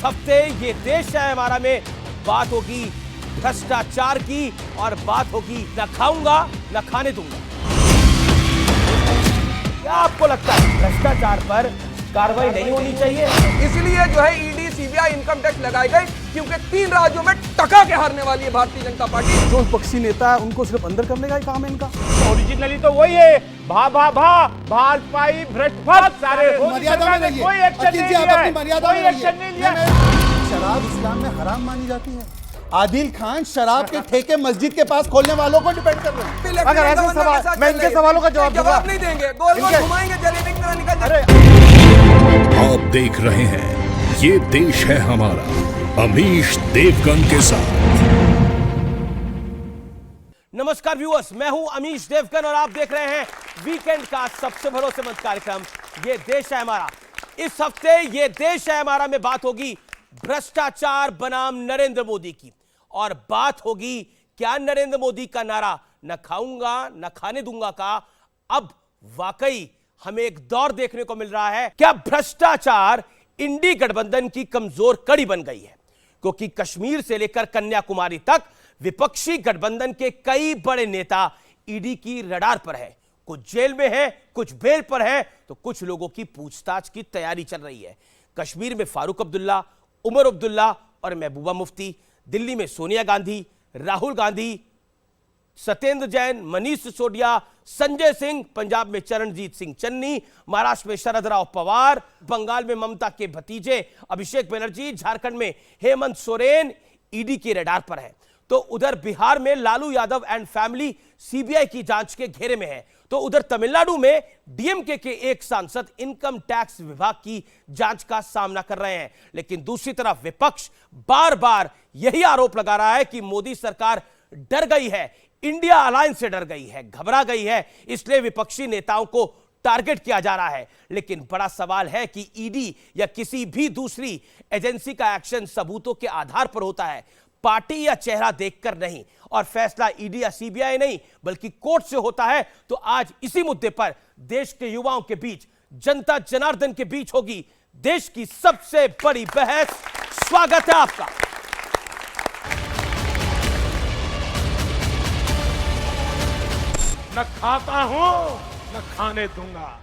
हफ्ते ये देश है हमारा में बात होगी भ्रष्टाचार की और बात होगी न खाऊंगा न खाने दूंगा। क्या आपको लगता है भ्रष्टाचार पर कार्रवाई नहीं होनी चाहिए? इसलिए जो है ईडी सीबीआई इनकम टैक्स लगाए गए क्योंकि 3 राज्यों में टका के हारने वाली है भारतीय जनता पार्टी। जो पक्षी नेता है उनको सिर्फ अंदर करने का ही काम है इनका। ओरिजिनली तो वही है, भा भा भा भाजपाई भ्रष्ट सारे मर्यादा में रहिए। कोई एक्शन नहीं लिया है, कोई एक्शन नहीं लिया। शराब इस्लाम में हराम मानी जाती है। आदिल खान शराब के ठेके मस्जिद के पास खोलने वालों को डिपेंड कर रहे हैं। अगर ऐसे सवाल मैं इनके सवालों का जवाब नहीं देंगे, गोल गोल घुमाएंगे, जलेबी की तरह निकल जाएंगे। आप देख रहे हैं ये देश है हमारा, अमीश देवगन के साथ। नमस्कार व्यूअर्स, मैं हूं अमीश देवगन और आप देख रहे हैं वीकेंड का सबसे भरोसेमंद कार्यक्रम ये देश है हमारा। इस हफ्ते ये देश है हमारा में बात होगी भ्रष्टाचार बनाम नरेंद्र मोदी की, और बात होगी क्या नरेंद्र मोदी का नारा न खाऊंगा न खाने दूंगा का अब वाकई हमें एक दौर देखने को मिल रहा है। क्या भ्रष्टाचार इंडी गठबंधन की कमजोर कड़ी बन गई है? क्योंकि कश्मीर से लेकर कन्याकुमारी तक विपक्षी गठबंधन के कई बड़े नेता ईडी की रडार पर है। कुछ जेल में है, कुछ बेल पर है, तो कुछ लोगों की पूछताछ की तैयारी चल रही है। कश्मीर में फारूक अब्दुल्ला, उमर अब्दुल्ला और महबूबा मुफ्ती, दिल्ली में सोनिया गांधी, राहुल गांधी, सत्येंद्र जैन, मनीष सिसोदिया, संजय सिंह, पंजाब में चरणजीत सिंह चन्नी, महाराष्ट्र में शरद राव पवार, बंगाल में ममता के भतीजे अभिषेक बनर्जी, झारखंड में हेमंत सोरेन ईडी के रडार पर है। तो उधर बिहार में Lalu Yadav and family CBI की जांच के घेरे में है। तो उधर तमिलनाडु में डीएमके के एक सांसद इनकम टैक्स विभाग की जांच का सामना कर रहे हैं। लेकिन दूसरी तरफ विपक्ष बार बार यही आरोप लगा रहा है कि मोदी सरकार डर गई है, इंडिया अलायंस से डर गई है, घबरा गई है, इसलिए विपक्षी नेताओं को टारगेट किया जा रहा है। लेकिन बड़ा सवाल है कि ईडी या किसी भी दूसरी एजेंसी का एक्शन सबूतों के आधार पर होता है, पार्टी या चेहरा देखकर नहीं, और फैसला ईडी या सीबीआई नहीं बल्कि कोर्ट से होता है। तो आज इसी मुद्दे पर देश के युवाओं के बीच, जनता जनार्दन के बीच होगी देश की सबसे बड़ी बहस। स्वागत है आपका। न खाता हूं न खाने दूंगा।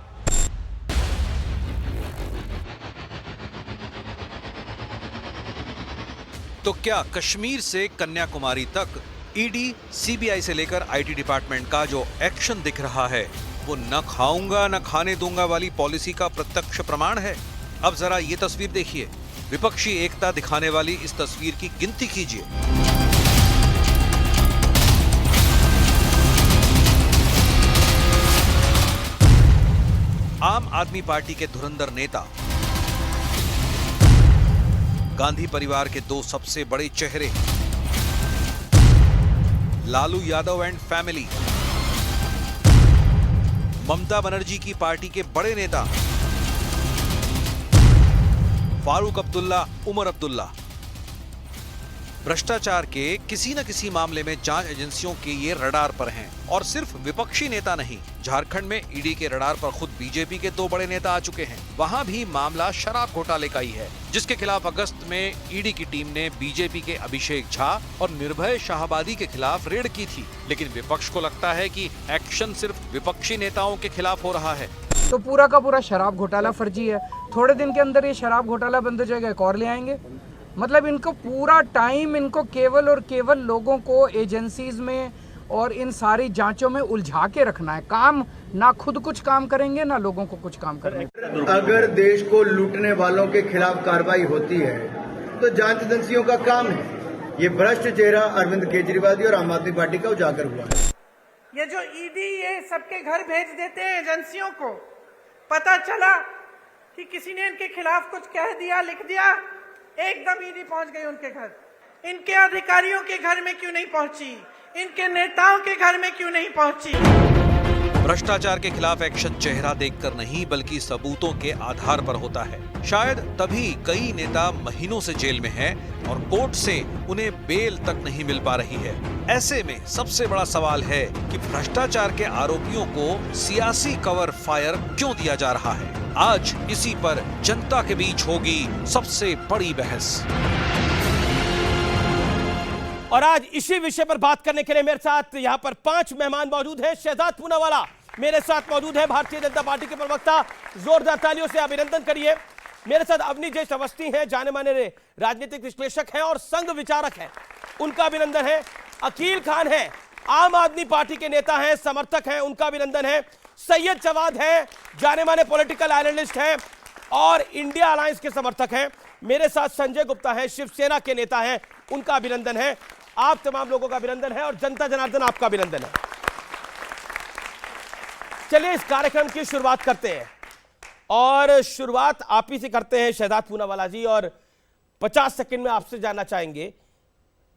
तो क्या कश्मीर से कन्याकुमारी तक ईडी, सीबीआई से लेकर आईटी डिपार्टमेंट का जो एक्शन दिख रहा है वो न खाऊंगा न खाने दूंगा वाली पॉलिसी का प्रत्यक्ष प्रमाण है? अब जरा ये तस्वीर देखिए, विपक्षी एकता दिखाने वाली इस तस्वीर की गिनती कीजिए। आम आदमी पार्टी के धुरंधर नेता, गांधी परिवार के 2 सबसे बड़े चेहरे, लालू यादव एंड फैमिली, ममता बनर्जी की पार्टी के बड़े नेता फारूक अब्दुल्ला, उमर अब्दुल्ला, भ्रष्टाचार के किसी न किसी मामले में जांच एजेंसियों के ये रडार पर हैं। और सिर्फ विपक्षी नेता नहीं, झारखंड में ईडी के रडार पर खुद बीजेपी के 2 बड़े नेता आ चुके हैं। वहां भी मामला शराब घोटाले का ही है, जिसके खिलाफ अगस्त में ईडी की टीम ने बीजेपी के अभिषेक झा और निर्भय शाहबादी के खिलाफ रेड की थी। लेकिन विपक्ष को लगता है कि एक्शन सिर्फ विपक्षी नेताओं के खिलाफ हो रहा है। तो पूरा का पूरा शराब घोटाला फर्जी है। थोड़े दिन के अंदर ये शराब घोटाला बंद हो जाएगा, एक और ले आएंगे। मतलब इनको पूरा टाइम इनको केवल और केवल लोगों को एजेंसीज में और इन सारी जांचों में उलझा के रखना है। काम ना खुद कुछ काम करेंगे ना लोगों को कुछ काम करने। अगर देश को लूटने वालों के खिलाफ कार्रवाई होती है तो जांच एजेंसियों का काम है। ये भ्रष्ट चेहरा अरविंद केजरीवाल और आम आदमी पार्टी का उजागर हुआ है। ये जो ईडी ये सबके घर भेज देते हैं एजेंसियों को, पता चला कि किसी ने इनके खिलाफ कुछ कह दिया, लिख दिया, एकदम ईडी पहुंच गई उनके घर। इनके अधिकारियों के घर में क्यों नहीं पहुंची? इनके नेताओं के घर में क्यों नहीं पहुंची? भ्रष्टाचार के खिलाफ एक्शन चेहरा देखकर नहीं बल्कि सबूतों के आधार पर होता है। शायद तभी कई नेता महीनों से जेल में हैं और कोर्ट से उन्हें बेल तक नहीं मिल पा रही है। ऐसे में सबसे बड़ा सवाल है कि भ्रष्टाचार के आरोपियों को सियासी कवर फायर क्यों दिया जा रहा है? आज इसी पर जनता के बीच होगी सबसे बड़ी बहस। और आज इसी विषय पर बात करने के लिए मेरे साथ यहां पर 5 मेहमान मौजूद हैं। शहजाद पूनावाला मेरे साथ मौजूद है, भारतीय जनता पार्टी के प्रवक्ता, जोरदार तालियों से अभिनंदन करिए। मेरे साथ अवनी जैश अवस्थी हैं, जाने माने राजनीतिक विश्लेषक हैं और संघ विचारक हैं, उनका अभिनंदन है। अकील खान है, आम आदमी पार्टी के नेता हैं, समर्थक हैं, उनका अभिनंदन है। सैयद जवाद है, जाने माने पॉलिटिकल एनालिस्ट हैं और इंडिया अलायंस के समर्थक हैं। मेरे साथ संजय गुप्ता है, शिवसेना के नेता हैं, उनका अभिनंदन है। आप तमाम लोगों का अभिनंदन है और जनता जनार्दन आपका अभिनंदन है। चलिए इस कार्यक्रम की शुरुआत करते हैं और शुरुआत आप ही से करते हैं शहजाद पूनावाला जी। और 50 सेकंड में आपसे जानना चाहेंगे,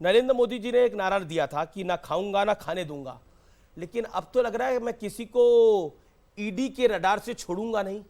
नरेंद्र मोदी जी ने एक नारा दिया था कि ना खाऊंगा ना खाने दूंगा, लेकिन अब तो लग रहा है मैं किसी को ईडी के रडार से छोड़ूंगा नहीं।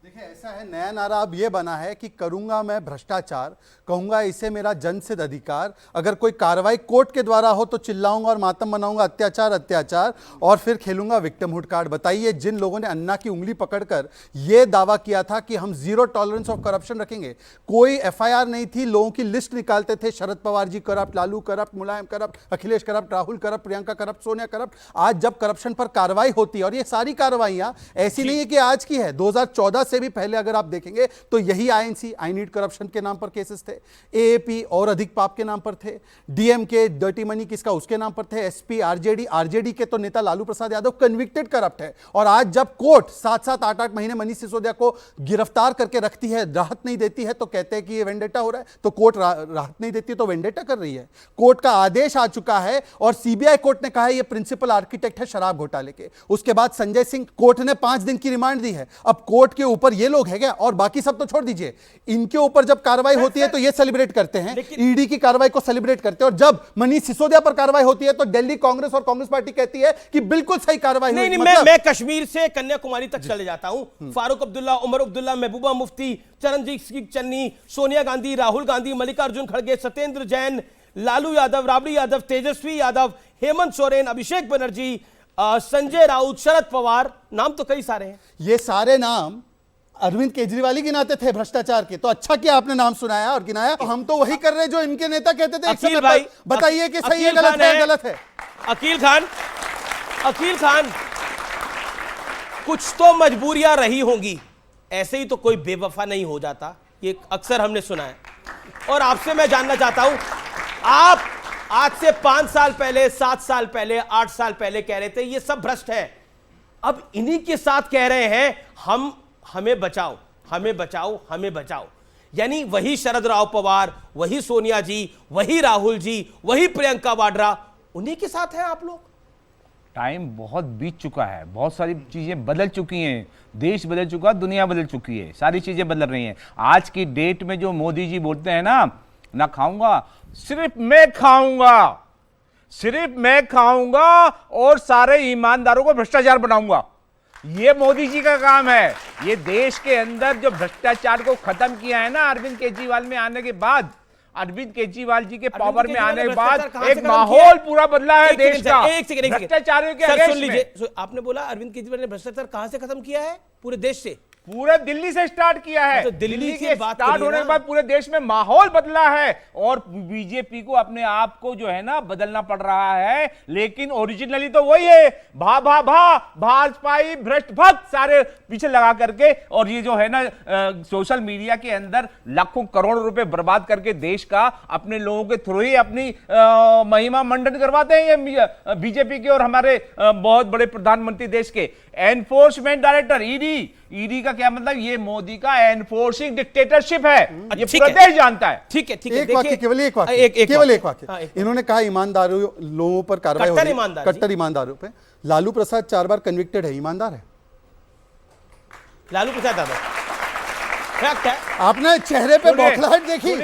देखिए, ऐसा है, नया नारा अब ये बना है कि करूंगा मैं भ्रष्टाचार, कहूंगा इसे मेरा जनसिद्ध अधिकार, अगर कोई कार्रवाई कोर्ट के द्वारा हो तो चिल्लाऊंगा और मातम मनाऊंगा अत्याचार अत्याचार, और फिर खेलूंगा विक्टिमहुड कार्ड। बताइए, जिन लोगों ने अन्ना की उंगली पकड़कर यह दावा किया था कि हम जीरो टॉलरेंस ऑफ करप्शन रखेंगे, कोई एफआईआर नहीं थी, लोगों की लिस्ट निकालते थे, Sharad Pawar ji corrupt, Lalu corrupt, Mulayam corrupt, Akhilesh corrupt, Rahul corrupt, Priyanka corrupt, Sonia corrupt. आज जब करप्शन पर कार्रवाई होती है, और ये सारी कार्रवाइयां ऐसी नहीं है कि आज की है, 2014 से भी पहले अगर आप देखेंगे तो यही आईएनसी, आई नीड करप्शन के नाम पर केसेस थे, एएपी और अधिक पाप के नाम पर थे, डीएमके डर्टी मनी किसका उसके नाम पर थे, एसपी, आरजेडी के तो नेता लालू प्रसाद यादव कन्विक्टेड करप्ट है। और आज जब कोर्ट 7-7, 8-8 महीने मनीष सिसोदिया को गिरफ्तार करके रखती है, राहत नहीं देती है, तो कहते हैं कि ये वेंडेटा हो रहा है, तो कोर्ट राहत नहीं देती तो वेंडेटा कर रही है। कोर्ट का आदेश आ चुका है और सीबीआई कोर्ट ने कहा है ये प्रिंसिपल आर्किटेक्ट है शराब घोटाले के। उसके बाद संजय सिंह, कोर्ट ने 5 दिन की रिमांड दी है। अब कोर्ट के ऊपर ये लोग है क्या, और बाकी सब तो छोड़ दीजिए, इनके ऊपर जब कार्रवाई होती है तो ये सेलिब्रेट करते हैं, ईडी की कार्रवाई को सेलिब्रेट करते हैं, और जब मनीष सिसोदिया पर कार्रवाई होती है तो दिल्ली कांग्रेस और कांग्रेस पार्टी कहती है कि बिल्कुल सही कार्रवाई हुई। नहीं, मैं कश्मीर से कन्याकुमारी तक चले जाता हूं। फारूक अब्दुल्ला, उमर अब्दुल्ला, महबूबा मुफ्ती, चरणजीत सिंह चन्नी, सोनिया गांधी, राहुल गांधी, मल्लिकार्जुन खड़गे, सत्येंद्र जैन, लालू यादव, राबड़ी यादव, तेजस्वी यादव, हेमंत सोरेन, अभिषेक बनर्जी, संजय राउत, शरद पवार, नाम तो कई सारे हैं। ये सारे नाम अरविंद केजरीवाल ही गिनाते थे भ्रष्टाचार के, तो अच्छा किया आपने नाम सुनाया और गिनाया। तो हम तो वही कर रहे जो इनके नेता कहते थे। अकील भाई, बताइए कि सही है गलत है, गलत है। अकील खान, कुछ तो मजबूरियां रही होंगी, ऐसे ही तो कोई बेवफा नहीं हो जाता, ये अक्सर हमने सुना है। और आपसे मैं जानना चाहता हूं, आप आज से 5 साल पहले, 7 साल पहले, 8 साल पहले कह रहे थे ये सब भ्रष्ट है, अब इन्हीं के साथ कह रहे हैं हमें बचाओ, हमें बचाओ, हमें बचाओ। यानी वही शरद राव पवार, वही सोनिया जी, वही राहुल जी, वही प्रियंका वाड्रा, उन्हीं के साथ हैं आप लोग। टाइम बहुत बीत चुका है, बहुत सारी चीजें बदल चुकी हैं, देश बदल चुका, दुनिया बदल चुकी है, सारी चीजें बदल रही हैं। आज की डेट में जो मोदी जी बोलते हैं ना खाऊंगा, सिर्फ मैं खाऊंगा, सिर्फ मैं खाऊंगा और सारे ईमानदारों को भ्रष्टाचार बनाऊंगा, ये मोदी जी का काम है। ये देश के अंदर जो भ्रष्टाचार को खत्म किया है ना अरविंद केजरीवाल में आने के बाद, अरविंद केजरीवाल जी के पावर में आने के बाद एक माहौल पूरा बदला है देश का भ्रष्टाचारियों के अगेंस्ट में। आपने बोला अरविंद केजरीवाल ने भ्रष्टाचार कहां से खत्म किया है? पूरे देश से, पूरे दिल्ली से स्टार्ट किया है। तो दिल्ली के स्टार्ट होने के बाद पूरे देश में माहौल बदला है और बीजेपी को अपने आप को जो है ना बदलना पड़ रहा है, लेकिन ओरिजिनली तो वही है, भाजपाई भ्रष्ट भक्त सारे पीछे लगा करके, और ये जो है ना सोशल मीडिया के अंदर लाखों करोड़ों रुपए बर्बाद करके देश का अपने लोगों के थ्रू ही अपनी महिमा मंडन करवाते हैं ये बीजेपी के और हमारे बहुत बड़े प्रधानमंत्री देश के। एनफोर्समेंट डायरेक्टर ईडी का क्या मतलब? ये मोदी का एनफोर्सिंग डिक्टेटरशिप है, ये पूरा देश जानता है। ठीक है, एक वाक्य, केवल एक वाक्य, इन्होंने कहा ईमानदारों लोगों पर कार्रवाई हो रही है, कट्टर ईमानदारों पे। लालू प्रसाद 4 बार कन्विक्टेड है, ईमानदार है लालू प्रसाद यादव? फैक्ट है। आपने चेहरे पे बौखलाहट देखी,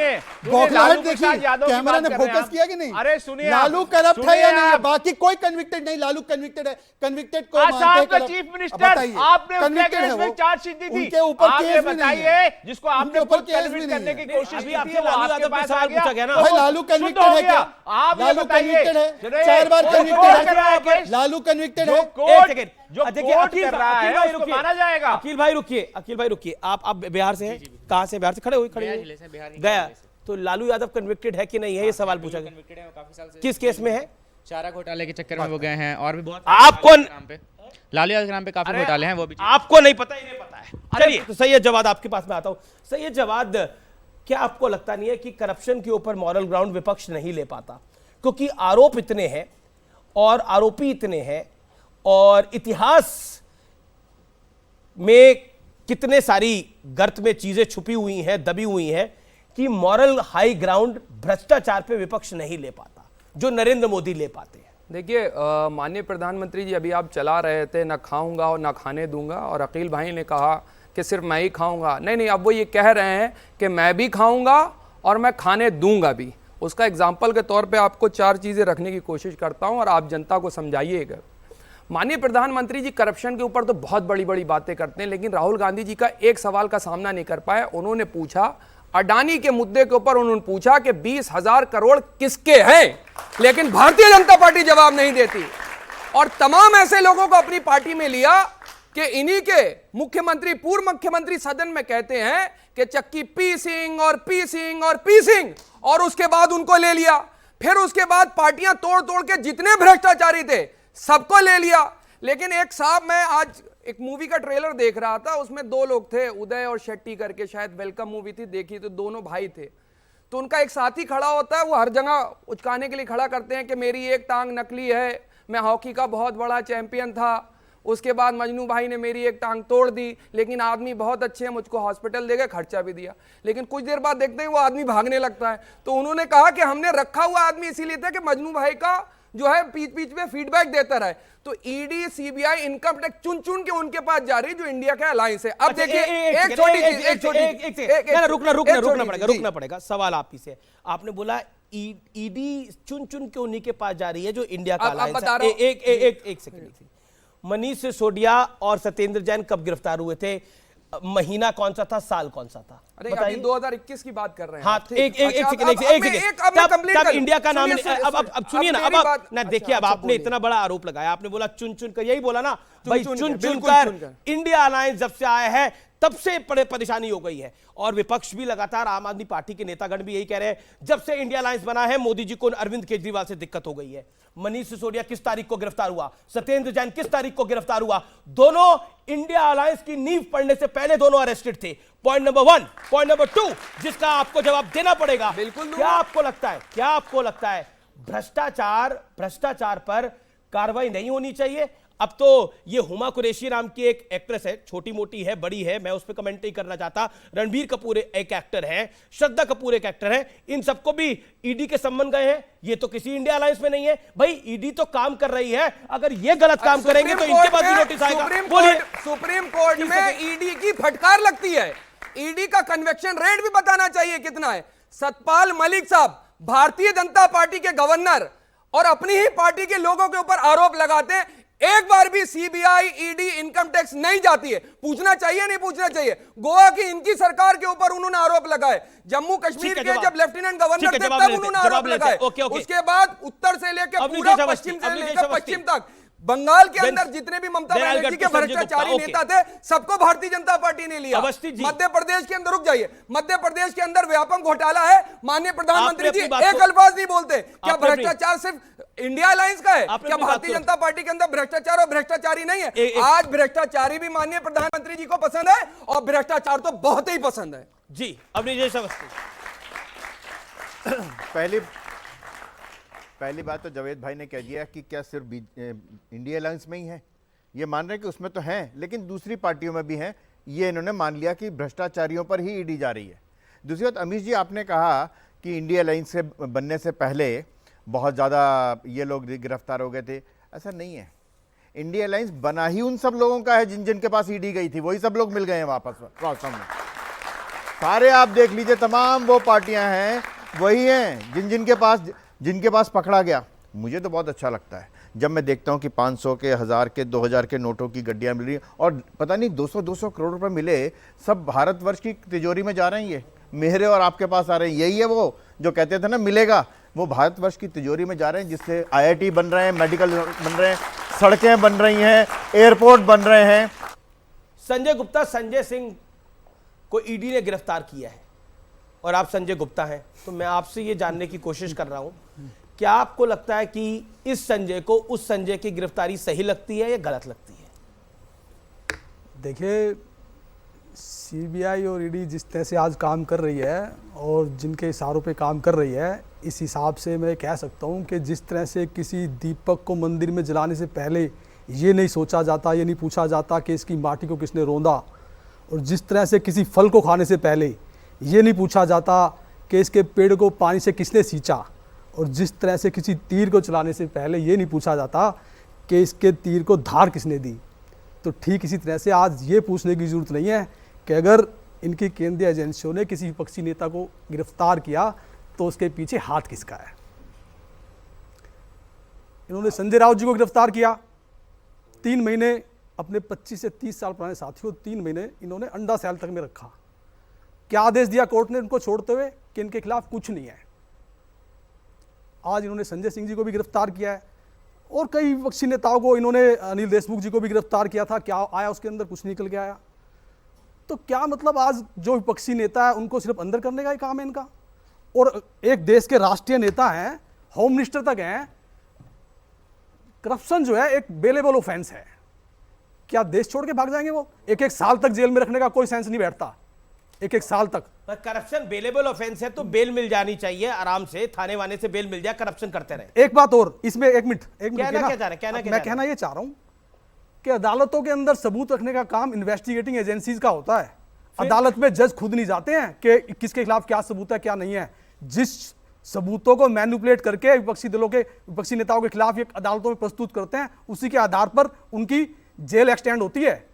बौखलाहट लालू देखिए, प्रसाद यादव की कैमरा बात ने कर रहे हैं फोकस आप। किया कि नहीं? अरे सुनिए, लालू आप- करप्ट है सुनिए या नहीं है? आप। बाकी कोई कन्विक्टेड नहीं, लालू कन्विक्टेड है। कन्विक्टेड को आसाम मानते हैं का corrupt? चीफ अब मिनिस्टर, बताइए, आपने उसके convicted है अगेंस्ट में वो? चार्जशीट दी थी, उनके ऊपर आप केस ये भी नहीं बताइए है। जिसको आपने उनके ऊपर खुद केस भी कन्विक्ट नहीं करने है। की कोशिश अभी की आपसे थी, वो लालू आपके यादव पे पास सवाल आ गया, पूछा गया ना। तो भाई वो लालू शुद्ध कन्विक्टेड हो है गया। क्या? आप ये लालू बताइए, कन्विक्टेड है, सुनिए, 4 बार वो कन्विक्टेड कोर्ट कर रहा है है। केस। लालू कन्विक्टेड जो है। कोर्ट सेकंड, जो देखिए, कोर्ट अखिल कर रहा अखिल है भाई उसको रुकिए। माना जाएगा। अखिल भाई रुकिए, आप बिहार से हैं? कहाँ से? बिहार से खड़े हुए गया। तो लालू यादव कन्विक्टेड है कि नहीं है, ये सवाल पूछा गया। किस केस में है? चारा घोटाले के चक्कर में वो गए हैं और भी बहुत आपको नाम पे लालू यादव के नाम पे काफी घोटाले हैं वो भी। आपको नहीं पता, इन्हें पता है। चलिए, तो सैयद जवाद आपके पास में आता हूं। सैयद जवाद, क्या आपको लगता नहीं है कि करप्शन के ऊपर मॉरल ग्राउंड विपक्ष नहीं ले पाता? क्योंकि आरोप इतने हैं और आरोपी इतने हैं और इतिहास में कितने सारी गर्त में चीजें छुपी हुई हैं, दबी हुई हैं, कि मॉरल हाई ग्राउंड भ्रष्टाचार पे विपक्ष नहीं ले पाता जो नरेंद्र मोदी ले पाते हैं। देखिए माननीय प्रधानमंत्री जी, अभी आप चला रहे थे ना खाऊंगा और ना खाने दूंगा, और अकील भाई ने कहा कि सिर्फ मैं ही खाऊंगा। नहीं, अब वो ये कह रहे हैं कि मैं भी खाऊंगा और मैं खाने दूंगा भी। उसका एग्जाम्पल के तौर पे आपको 4 चीज़ें रखने की कोशिश करता हूं और आप जनता को समझाइएगा। माननीय प्रधानमंत्री जी करप्शन के ऊपर तो बहुत बड़ी बड़ी बातें करते हैं, लेकिन राहुल गांधी जी का एक सवाल का सामना नहीं कर पाए। उन्होंने पूछा, अडानी के मुद्दे के ऊपर उन्होंने पूछा कि 20,000 करोड़ किसके हैं, लेकिन भारतीय जनता पार्टी जवाब नहीं देती। और तमाम ऐसे लोगों को अपनी पार्टी में लिया कि इन्हीं के मुख्यमंत्री, पूर्व मुख्यमंत्री सदन में कहते हैं कि चक्की पीसिंग और पीसिंग और पीसिंग, और उसके बाद उनको ले लिया। फिर उसके बाद पार्टियां तोड़ तोड़ के जितने भ्रष्टाचारी थे सबको ले लिया। लेकिन एक साहब, मैं आज एक मूवी का ट्रेलर देख रहा था, उसमें 2 लोग थे, उदय और शेट्टी करके, शायद वेलकम मूवी थी, देखी तो दोनों भाई थे। तो उनका एक साथी खड़ा होता है, वो हर जगह उचकाने के लिए खड़ा करते हैं कि मेरी एक टांग नकली है, मैं हॉकी का बहुत बड़ा चैंपियन था, उसके बाद मजनू भाई ने मेरी एक टांग तोड़ दी, लेकिन आदमी बहुत अच्छे हैं, मुझको हॉस्पिटल दे गए, खर्चा भी दिया। लेकिन कुछ देर बाद देखते हैं वो आदमी भागने लगता है। तो उन्होंने कहा कि हमने रखा हुआ आदमी इसीलिए था कि मजनू भाई का जो है बीच में फीडबैक देता रहे। तो ईडी, सीबीआई, इनकम टैक्स चुन चुन के उनके पास जा रही, जो इंडिया का अलायंस है। अब देखिए, एक छोटी रुकना पड़ेगा। सवाल आप ही से, आपने बोला ईडी चुन चुन के उन्हीं के पास जा रही है जो इंडिया का अलायंस है। एक सेकंड, मनीष सिसोदिया और सत्येंद्र जैन कब गिरफ्तार हुए थे? महीना कौन सा था, साल कौन सा था? अरे अभी 2021 की बात कर रहे हैं। हाँ, एक तब इंडिया का नाम, अब सुनिए ना, अब ना देखिए, अब आपने इतना बड़ा आरोप लगाया, आपने बोला चुन चुन कर, यही बोला ना भाई, चुन चुन कर इंडिया अलायंस जब से आया है तब से परेशानी हो गई है। और विपक्ष भी लगातार, आम आदमी पार्टी के नेतागण भी यही कह रहे हैं, जब से इंडिया अलायंस बना है मोदी जी को अरविंद केजरीवाल से दिक्कत हो गई है। मनीष सिसोदिया किस तारीख को गिरफ्तार हुआ? सत्येंद्र जैन किस तारीख को गिरफ्तार हुआ? दोनों इंडिया अलायंस की नींव पड़ने से पहले दोनों अरेस्टेड थे। Point number 1। पॉइंट नंबर 2, जिसका आपको जवाब देना पड़ेगा। बिल्कुल। क्या आपको लगता है भ्रष्टाचार पर कार्रवाई नहीं होनी चाहिए? अब तो ये हुमा कुरैशी नाम की एक एक्ट्रेस है, छोटी मोटी है, बड़ी है, मैं उस पर कमेंट नहीं करना चाहता। रणबीर कपूर एक एक्टर है, श्रद्धा कपूर एक एक्टर है, इन सबको भी ईडी के संबंध गए हैं। ये तो किसी इंडिया अलायंस में नहीं है। भाई ईडी तो काम कर रही है, अगर ये गलत काम करेंगे तो इनके पास भी नोटिस आएगा। बोलिए। सुप्रीम कोर्ट में ईडी की फटकार लगती है। ईडी का कन्वेक्शन रेट भी बताना चाहिए कितना है। सतपाल मलिक साहब भारतीय जनता पार्टी के गवर्नर और अपनी ही पार्टी के लोगों के ऊपर आरोप लगाते हैं, एक बार भी सीबीआई, ईडी, इनकम टैक्स नहीं जाती है। पूछना चाहिए, नहीं पूछना चाहिए? गोवा की इनकी सरकार के ऊपर उन्होंने आरोप लगाए, जम्मू कश्मीर के जब लेफ्टिनेंट गवर्नर थे तब उन्होंने आरोप लगाए, उसके बाद उत्तर से लेकर पूरा पश्चिम से लेकर पश्चिम तक, बंगाल के अंदर जितने भी ममता बनर्जी के भ्रष्टाचारी नेता थे सबको भारतीय जनता पार्टी ने लिया। मध्य प्रदेश के अंदर, रुक जाइए, मध्य प्रदेश के अंदर व्यापक घोटाला है। माननीय प्रधानमंत्री जी एक अल्फाज नहीं बोलते। क्या भ्रष्टाचार सिर्फ इंडिया अलायंस का है? क्या भारतीय जनता पार्टी के अंदर भ्रष्टाचार और भ्रष्टाचारी नहीं है? आज भ्रष्टाचारी भी माननीय प्रधानमंत्री जी को पसंद है और भ्रष्टाचार तो बहुत ही पसंद है। जी, अवनीश अवस्थी। पहली बात तो जावेद भाई ने कह दिया कि क्या सिर्फ इंडिया अलायंस में ही है, ये मान रहे हैं कि उसमें तो हैं, लेकिन दूसरी पार्टियों में भी हैं। ये इन्होंने मान लिया कि भ्रष्टाचारियों पर ही ईडी जा रही है। दूसरी बात, अमीश जी आपने कहा कि इंडिया अलायंस से बनने से पहले बहुत ज़्यादा ये लोग गिरफ्तार हो गए थे। ऐसा नहीं है। इंडिया अलायंस बना ही उन सब लोगों का है जिन जिनके पास ईडी गई थी, वही सब लोग मिल गए हैं वापस वास्तव में। सारे आप देख लीजिए, तमाम वो पार्टियां हैं वही हैं जिनके पास पकड़ा गया। मुझे तो बहुत अच्छा लगता है जब मैं देखता हूं कि 500 के, 1000 के, 2000 के नोटों की गड्डियां मिल रही हैं और पता नहीं 200-200 करोड़ रुपए मिले, सब भारतवर्ष की तिजोरी में जा रहे हैं। ये मेरे और आपके पास आ रहे हैं। यही है वो जो कहते थे ना मिलेगा, वो भारतवर्ष की तिजोरी में जा रहे हैं, जिससे IIT बन रहे हैं, मेडिकल बन रहे हैं, सड़कें बन रही हैं, एयरपोर्ट बन रहे हैं। संजय गुप्ता, संजय सिंह को ईडी ने गिरफ्तार किया है और आप संजय गुप्ता हैं, तो मैं आपसे ये जानने की कोशिश कर रहा हूं, क्या आपको लगता है कि इस संजय को उस संजय की गिरफ्तारी सही लगती है या गलत लगती है? देखिए, सीबीआई और ईडी जिस तरह से आज काम कर रही है और जिनके इशारों पे काम कर रही है, इस हिसाब से मैं कह सकता हूं कि जिस तरह से किसी दीपक को मंदिर में जलाने से पहले ये नहीं सोचा जाता, ये नहीं पूछा जाता कि इसकी माटी को किसने रौंदा, और जिस तरह से किसी फल को खाने से पहले ये नहीं पूछा जाता कि इसके पेड़ को पानी से किसने सींचा, और जिस तरह से किसी तीर को चलाने से पहले ये नहीं पूछा जाता कि इसके तीर को धार किसने दी, तो ठीक इसी तरह से आज ये पूछने की ज़रूरत नहीं है कि अगर इनकी केंद्रीय एजेंसियों ने किसी विपक्षी नेता को गिरफ्तार किया तो उसके पीछे हाथ किसका है। इन्होंने संजय राउत जी को गिरफ्तार किया, 3 महीने अपने 25 से 30 साल पुराने साथियों 3 महीने इन्होंने अंडा सेल तक में रखा। क्या आदेश दिया कोर्ट ने उनको छोड़ते हुए कि इनके खिलाफ कुछ नहीं है। आज इन्होंने संजय सिंह जी को भी गिरफ्तार किया है और कई विपक्षी नेताओं को, इन्होंने अनिल देशमुख जी को भी गिरफ्तार किया था। क्या आया उसके अंदर? कुछ निकल के आया। तो क्या मतलब आज जो विपक्षी नेता है उनको सिर्फ अंदर करने का ही काम है इनका, और एक देश के राष्ट्रीय नेता हैं, होम मिनिस्टर तक हैं। करप्शन जो है एक बेलेबल ऑफेंस है, क्या देश छोड़ के भाग जाएंगे वो? 1-1 साल तक जेल में रखने का कोई सेंस नहीं बैठता, 1-1 साल तक। करप्शन बेलेबल ऑफेंस है तो बेल मिल जानी चाहिए, आराम से थाने वाने से बेल मिल जाए, करप्शन करते रहे। एक बात और इसमें, एक मिनट मैं कहना ये चाह रहा हूं कि अदालतों के अंदर सबूत रखने का काम इन्वेस्टिगेटिंग एजेंसीज का होता है। अदालत में जज खुद नहीं जाते हैं कि किसके खिलाफ क्या सबूत है क्या नहीं है। जिस सबूतों को मैनिपुलेट करके विपक्षी नेताओं के खिलाफ ये अदालतों में प्रस्तुत करते हैं, उसी के आधार पर उनकी जेल एक्सटेंड होती है।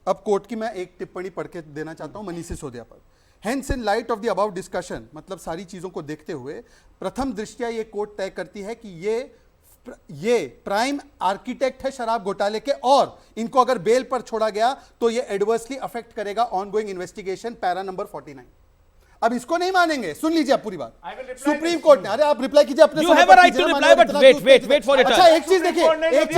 अब कोर्ट की मैं एक टिप्पणी पढ़ के देना चाहता हूं मनीष सिसोदिया पर। Hence in light of the about discussion, मतलब सारी चीजों को देखते हुए प्रथम दृष्टया ये कोर्ट तय करती है कि ये प्राइम आर्किटेक्ट है शराब घोटाले के, और इनको अगर बेल पर छोड़ा गया तो ये एडवर्सली अफेक्ट करेगा ऑनगोइंग इन्वेस्टिगेशन, पैरा नंबर 49। अब इसको नहीं मानेंगे, सुन लीजिए आप पूरी बात। सुप्रीम कोर्ट ने, अरे आप रिप्लाई कीजिए अपने, You have a right to reply, but wait for your turn. अच्छा एक चीज देखिए, एक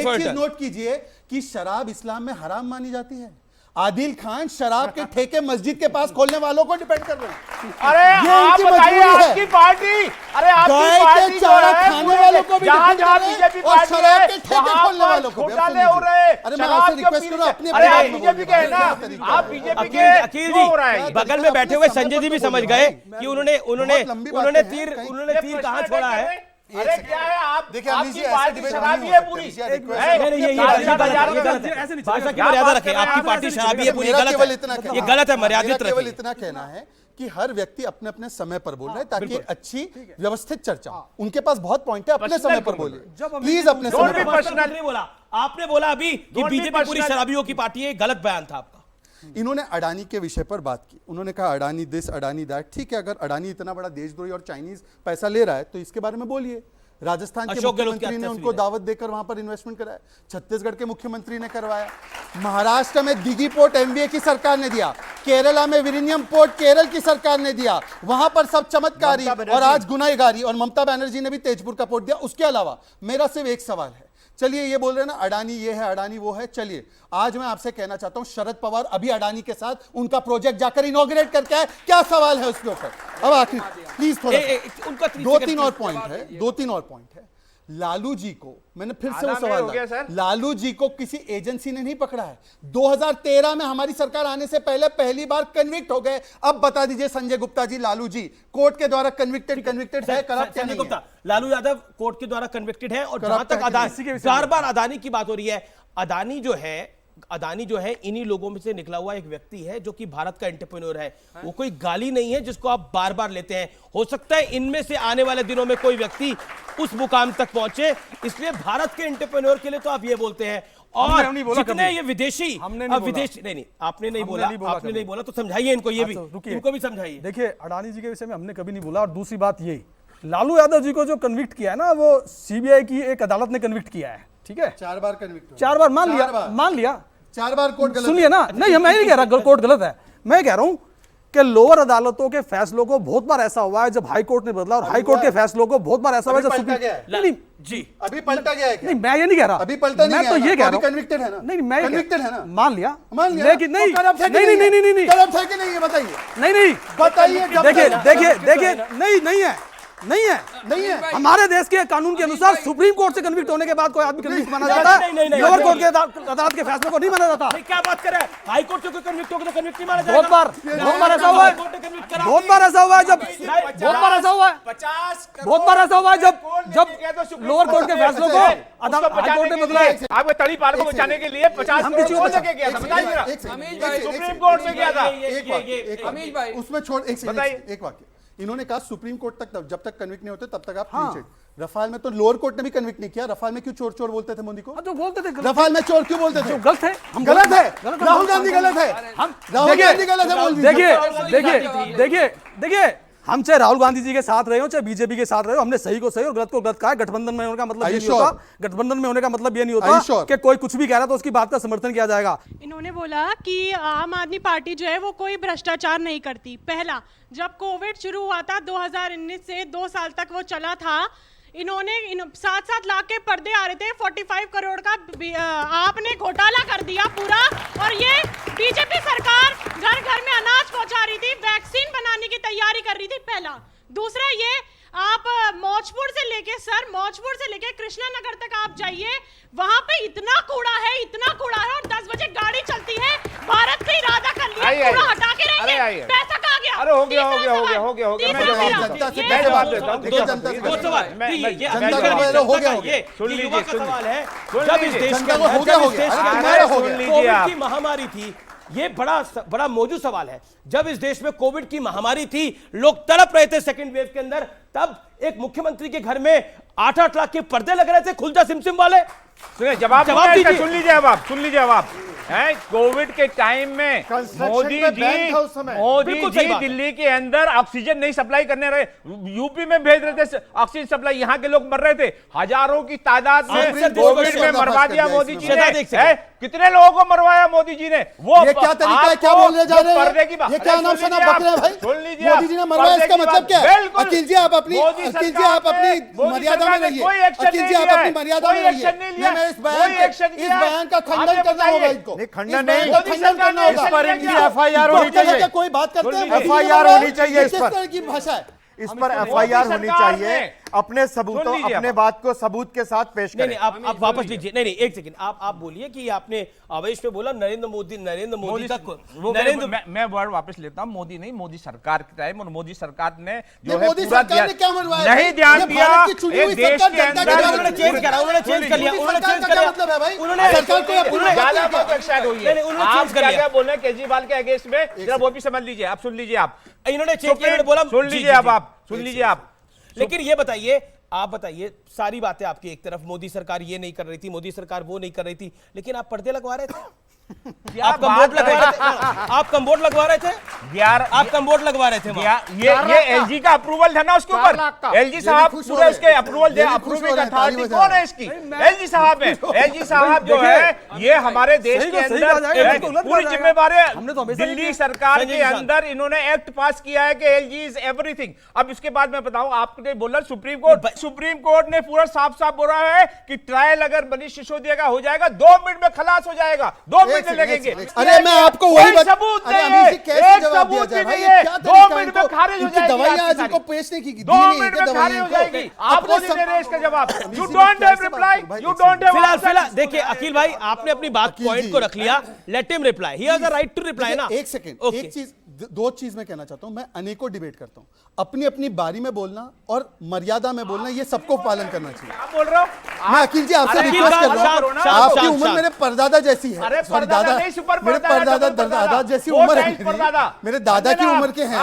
चीज नोट कीजिए कि शराब इस्लाम में हराम मानी जाती है। आदिल खान शराब के ठेके मस्जिद के पास खोलने वालों को डिपेंड कर रहे हैं। अरे आप बताइए, आपकी पार्टी, अरे आपकी पार्टी जो है, खाने वालों को भी जहां बीजेपी और पार्टी शराब है के ठेके खोलने वालों को भी। घोटाले हो रहे हैं। अरे मैं आपसे रिक्वेस्ट करूं अपने, अरे आप बीजेपी के हैं ना, आप बीजेपी के। अकील जी बगल में बैठे हुए संजय जी भी समझ गए कि उन्होंने तीर कहां छोड़ा है। अरे क्या है, आप देखिए आपकी पार्टी शराबी है पूरी। भाषा की मर्यादा रखें, आपकी पार्टी शराबी है पूरी, गलत है, ये गलत है, मर्यादित रखें। केवल इतना कहना है कि हर व्यक्ति अपने अपने समय पर बोल रहे हैं ताकि अच्छी व्यवस्थित चर्चा हो। उनके पास बहुत पॉइंट है, अपने समय पर बोले प्लीज, अपने समय पर बोला। आपने बोला अभी कि बीजेपी पूरी शराबियों की पार्टी है, गलत बयान था आपका। इन्होंने अडानी के विषय पर बात की, उन्होंने कहा अडानी दिस अडानी दैट। ठीक है, अगर अडानी इतना बड़ा देशद्रोही और चाइनीज पैसा ले रहा है तो इसके बारे में बोलिए। राजस्थान के मुख्यमंत्री ने उनको दावत देकर वहां पर इन्वेस्टमेंट कराया, छत्तीसगढ़ के मुख्यमंत्री ने करवाया, महाराष्ट्र में दिघी पोर्ट एमवीए की सरकार ने दिया, केरला में विरिनियम पोर्ट केरल की सरकार ने दिया, वहां पर सब चमत्कारी और आज गुनाहगारी, और ममता बनर्जी ने भी तेजपुर का पोर्ट दिया। उसके अलावा मेरा सिर्फ एक सवाल है, चलिए ये बोल रहे हैं ना अडानी ये है अडानी वो है, चलिए आज मैं आपसे कहना चाहता हूं शरद पवार अभी अडानी के साथ उनका प्रोजेक्ट जाकर इनॉग्रेट करके आए, क्या सवाल है उसके ऊपर? अब आखिर प्लीज थोड़ा उनका 2-3 और पॉइंट है। लालू जी को मैंने फिर से वो सवाल, लालू जी को किसी एजेंसी ने नहीं पकड़ा है। 2013 में हमारी सरकार आने से पहले पहली बार कन्विक्ट हो गए। अब बता दीजिए संजय गुप्ता जी, लालू जी कोर्ट के द्वारा कन्विक्टेड है, करप्ट नहीं है? लालू यादव कोर्ट के द्वारा कन्विक्टेड है। और जहां तक बार अदानी की बात हो रही है, अदानी जो है इन्हीं लोगों में से निकला हुआ एक व्यक्ति है जो कि भारत का एंटरप्रेन्योर है। वो कोई गाली नहीं है जिसको आप बार बार लेते हैं। हो सकता है इनमें से आने वाले दिनों में कोई व्यक्ति उस मुकाम तक पहुंचे, इसलिए भारत के एंटरप्रेन्योर के लिए तो आप ये बोलते हैं। और नहीं बोला जितने कभी। ये विदेशी हमने नहीं बोला। विदेशी नहीं आपने नहीं हमने बोला, नहीं बोला आपने कभी। नहीं बोला तो समझाइए इनको, ये भी अच्छा, रुकिए। इनको भी समझाइए। देखिए अडानी जी के विषय में हमने कभी नहीं बोला। और दूसरी बात ये, लालू यादव जी को जो कन्विक्ट किया है ना, वो सीबीआई की एक अदालत ने कन्विक्ट किया है, ठीक है? 4 बार कन्विक्ट हुआ। 4 बार मान लिया, 4 बार। मान लिया। 4 बार कोर्ट गलत सुनिए ना, नहीं मैं नहीं कह रहा कोर्ट गलत है, मैं कह रहा हूं कि लोअर अदालतों के फैसलों को बहुत बार ऐसा हुआ है जब हाई कोर्ट ने बदला, और हाई कोर्ट के फैसलों को बहुत बार ऐसा हुआ है जब पलटा सुप्रीम गया है। नहीं जी अभी पलटा गया है क्या? नहीं मैं ये नहीं कह रहा, अभी पलटा नहीं मैं गया तो ना, ये कह रहा हूं कन्विक्टेड है ना? नहीं मैं कन्विक्टेड है ना? मान लिया लेकिन नहीं करप्ट है कि नहीं नहीं नहीं नहीं करप्ट है कि नहीं, ये बताइए। नहीं बताइए। देखिए देखिए देखिए नहीं है नहीं है नहीं है। हमारे देश के कानून के अनुसार सुप्रीम कोर्ट से कन्विक्ट होने के बाद कोई आदमी कन्विक्ट माना जाता है, लोअर कोर्ट के अदालत के फैसले को नहीं माना जाता। क्या बात कर रहे हैं? हाई कोर्ट से कोई कन्विक्ट होगा तो कन्विक्ट नहीं माना जाएगा? बहुत बार ऐसा हुआ है, बहुत बार ऐसा हुआ है जब बहुत बार ऐसा हुआ है, बहुत बार ऐसा हुआ है जब लोअर कोर्ट के फैसलों को अदालत हाई कोर्ट ने बदला है। आपके तड़ी पार को बचाने के लिए 50 हम किसी को करोड़ लेके गया था, बताइए सुप्रीम कोर्ट में गया था। अमीश भाई उसमें छोड़ एक वाक्य। इन्होंने कहा सुप्रीम कोर्ट तक जब तक कन्विक्ट नहीं होते तब तक आप क्लीन चिट। रफाल में तो लोअर कोर्ट ने भी कन्विक्ट नहीं किया। रफाल में क्यों चोर चोर बोलते थे मोदी को? जो बोलते थे रफाल में चोर क्यों बोलते थे? गलत है, हम गलत है। राहुल गांधी गलत है, राहुल गांधी गलत है। बोल दीजिए। देखिए हम चाहे राहुल गांधी जी के साथ रहे हो चाहे बीजेपी के साथ रहे हो, हमने सही को सही और गलत को गलत कहा है। गठबंधन में होने का मतलब ये नहीं होता, गठबंधन में होने का मतलब ये नहीं होता कि कोई कुछ भी कह रहा है तो उसकी बात का समर्थन किया जाएगा। इन्होंने बोला कि आम आदमी पार्टी जो है वो कोई भ्रष्टाचार नहीं करती। पहला, जब कोविड शुरू हुआ था 2019 से 2 साल तक वो चला था, इन्होंने 7-7 लाख के पर्दे आ रहे थे, 45 करोड़ का आपने घोटाला कर दिया पूरा। और ये बीजेपी सरकार घर घर में अनाज पहुंचा रही थी, वैक्सीन बनाने की तैयारी कर रही थी। पहला। दूसरा, ये आप मौजपुर से लेके कृष्णा नगर तक आप जाइए, वहां पे इतना कूड़ा है और 10 बजे गाड़ी चलती है, भारत पे इरादा कर लिया कूड़ा हटा के रहेंगे, पैसा कहाँ गया? अरे हो गया मैं जवाब देता हूं। जब इस देश के अंदर कोविड की महामारी थी, ये बड़ा मौजूद सवाल है। जब इस देश में कोविड की महामारी थी, लोग तड़प रहे थे सेकंड वेव के अंदर, तब एक मुख्यमंत्री के घर में 8-8 लाख के पर्दे लग रहे थे, खुलजा सिमसिम वाले। जवाब दीजिए। सुन लीजिए आप है कोविड के टाइम में मोदी जी दिल्ली के अंदर ऑक्सीजन नहीं सप्लाई करने रहे, यूपी में भेज रहे थे ऑक्सीजन सप्लाई, यहाँ के लोग मर रहे थे, हजारों की तादाद में कोविड में मरवा दिया मोदी जी ने। कितने लोगों को मरवाया मोदी जी ने? वो ये क्या तरीका है, क्या बोलने जा रहे पर्दे की बात, ये क्या नाम सुना बकरे भाई? सुन लीजिए, मोदी जी ने मरवाया, इसका मतलब क्या है? अखिल जी आप अपनी मर्यादा में रहिए। अखिल जी आप अपनी मर्यादा में रहिए। मैं इस बयान का खंडन करना होगा, इनको खंडन नहीं, खंडन करना होगा। इस पर इनकी एफआईआर होनी चाहिए। कोई बात करते हैं, एफआईआर होनी चाहिए इस किस पर। तरह की भाषा है? इस पर एफआईआर होनी चाहिए। अपने सबूतों, अपने बात को सबूत के साथ पेश करें। नहीं आप वापस लीजिए। नहीं एक सेकंड, आप बोलिए कि आपने आवेश में बोला नरेंद्र मोदी तक मैं वर्ड वापस लेता हूं, मोदी नहीं, मोदी सरकार के टाइम, और मोदी सरकार ने जो है मोदी पूरा सरकार ने क्या मरवाया? नहीं ध्यान दिया। एक देश के अंदर उन्होंने चेंज कर लिया। मतलब है भाई, उन्होंने सरकार को अपनी ज्यादा बहुत एक्साइट हुई है। आप क्या बोल रहे हैं केजरीवाल के अगेंस्ट में, जरा वो भी समझ लीजिए। आप सुन लीजिए, आप इन्होंने चेंज किया, बोला सुन लीजिए, आप सुन लीजिए आप। लेकिन ये बताइए, आप बताइए, सारी बातें आपकी एक तरफ, मोदी सरकार ये नहीं कर रही थी, मोदी सरकार वो नहीं कर रही थी, लेकिन आप पर्दे लगवा रहे थे, आप कम्बोर्ड लगवा रहे थे, आप कम्बोर्ड लगवा रहे थे, आप कम्बोर्ड लगवा रहे थे। ये एलजी का अप्रूवल था ना उसके ऊपर, एलजी साहब पूरे उसके अप्रूवल दे, अप्रूविंग अथॉरिटी कौन है इसकी? एलजी साहब है। एलजी साहब जो है ये हमारे देश के अंदर पूरी जिम्मेवार है। दिल्ली सरकार के अंदर इन्होंने एक्ट पास किया है कि एलजी इज एवरीथिंग। अब इसके बाद मैं बताऊं, आपने बोला सुप्रीम कोर्ट ने पूरा साफ साफ बोला है कि ट्रायल अगर मनीष सिसोदिया का हो जाएगा 2 मिनट में खलास हो जाएगा, 2 मिनट लगेंगे। अरे मैं आपको वही सबूत नहीं है, कैसे जवाब दिया जाए भाई? ये क्या 2 मिनट में खारिज हो जाएगी। दवाइयां आज इनको पेश नहीं की, 2 मिनट में खारिज हो जाएगी। आप नहीं दे रहे इसका जवाब। You don't have reply, you don't have. फिलहाल देखिए अखिल भाई, आपने अपनी बात पॉइंट को रख लिया, let him reply, he has the right to reply ना। एक सेकंड, एक चीज, 2 चीज मैं कहना चाहता हूं। मैं अनेकों डिबेट करता हूं, अपनी अपनी बारी में बोलना और मर्यादा में बोलना, ये सबको पालन करना चाहिए। आप बोल रहे हो, मैं अखिल जी आपसे रिक्वेस्ट कर रहा हूं, आपकी उम्र मेरे परदादा जैसी है। मेरे परदादा जैसी उम्र है, मेरे दादा की उम्र के हैं,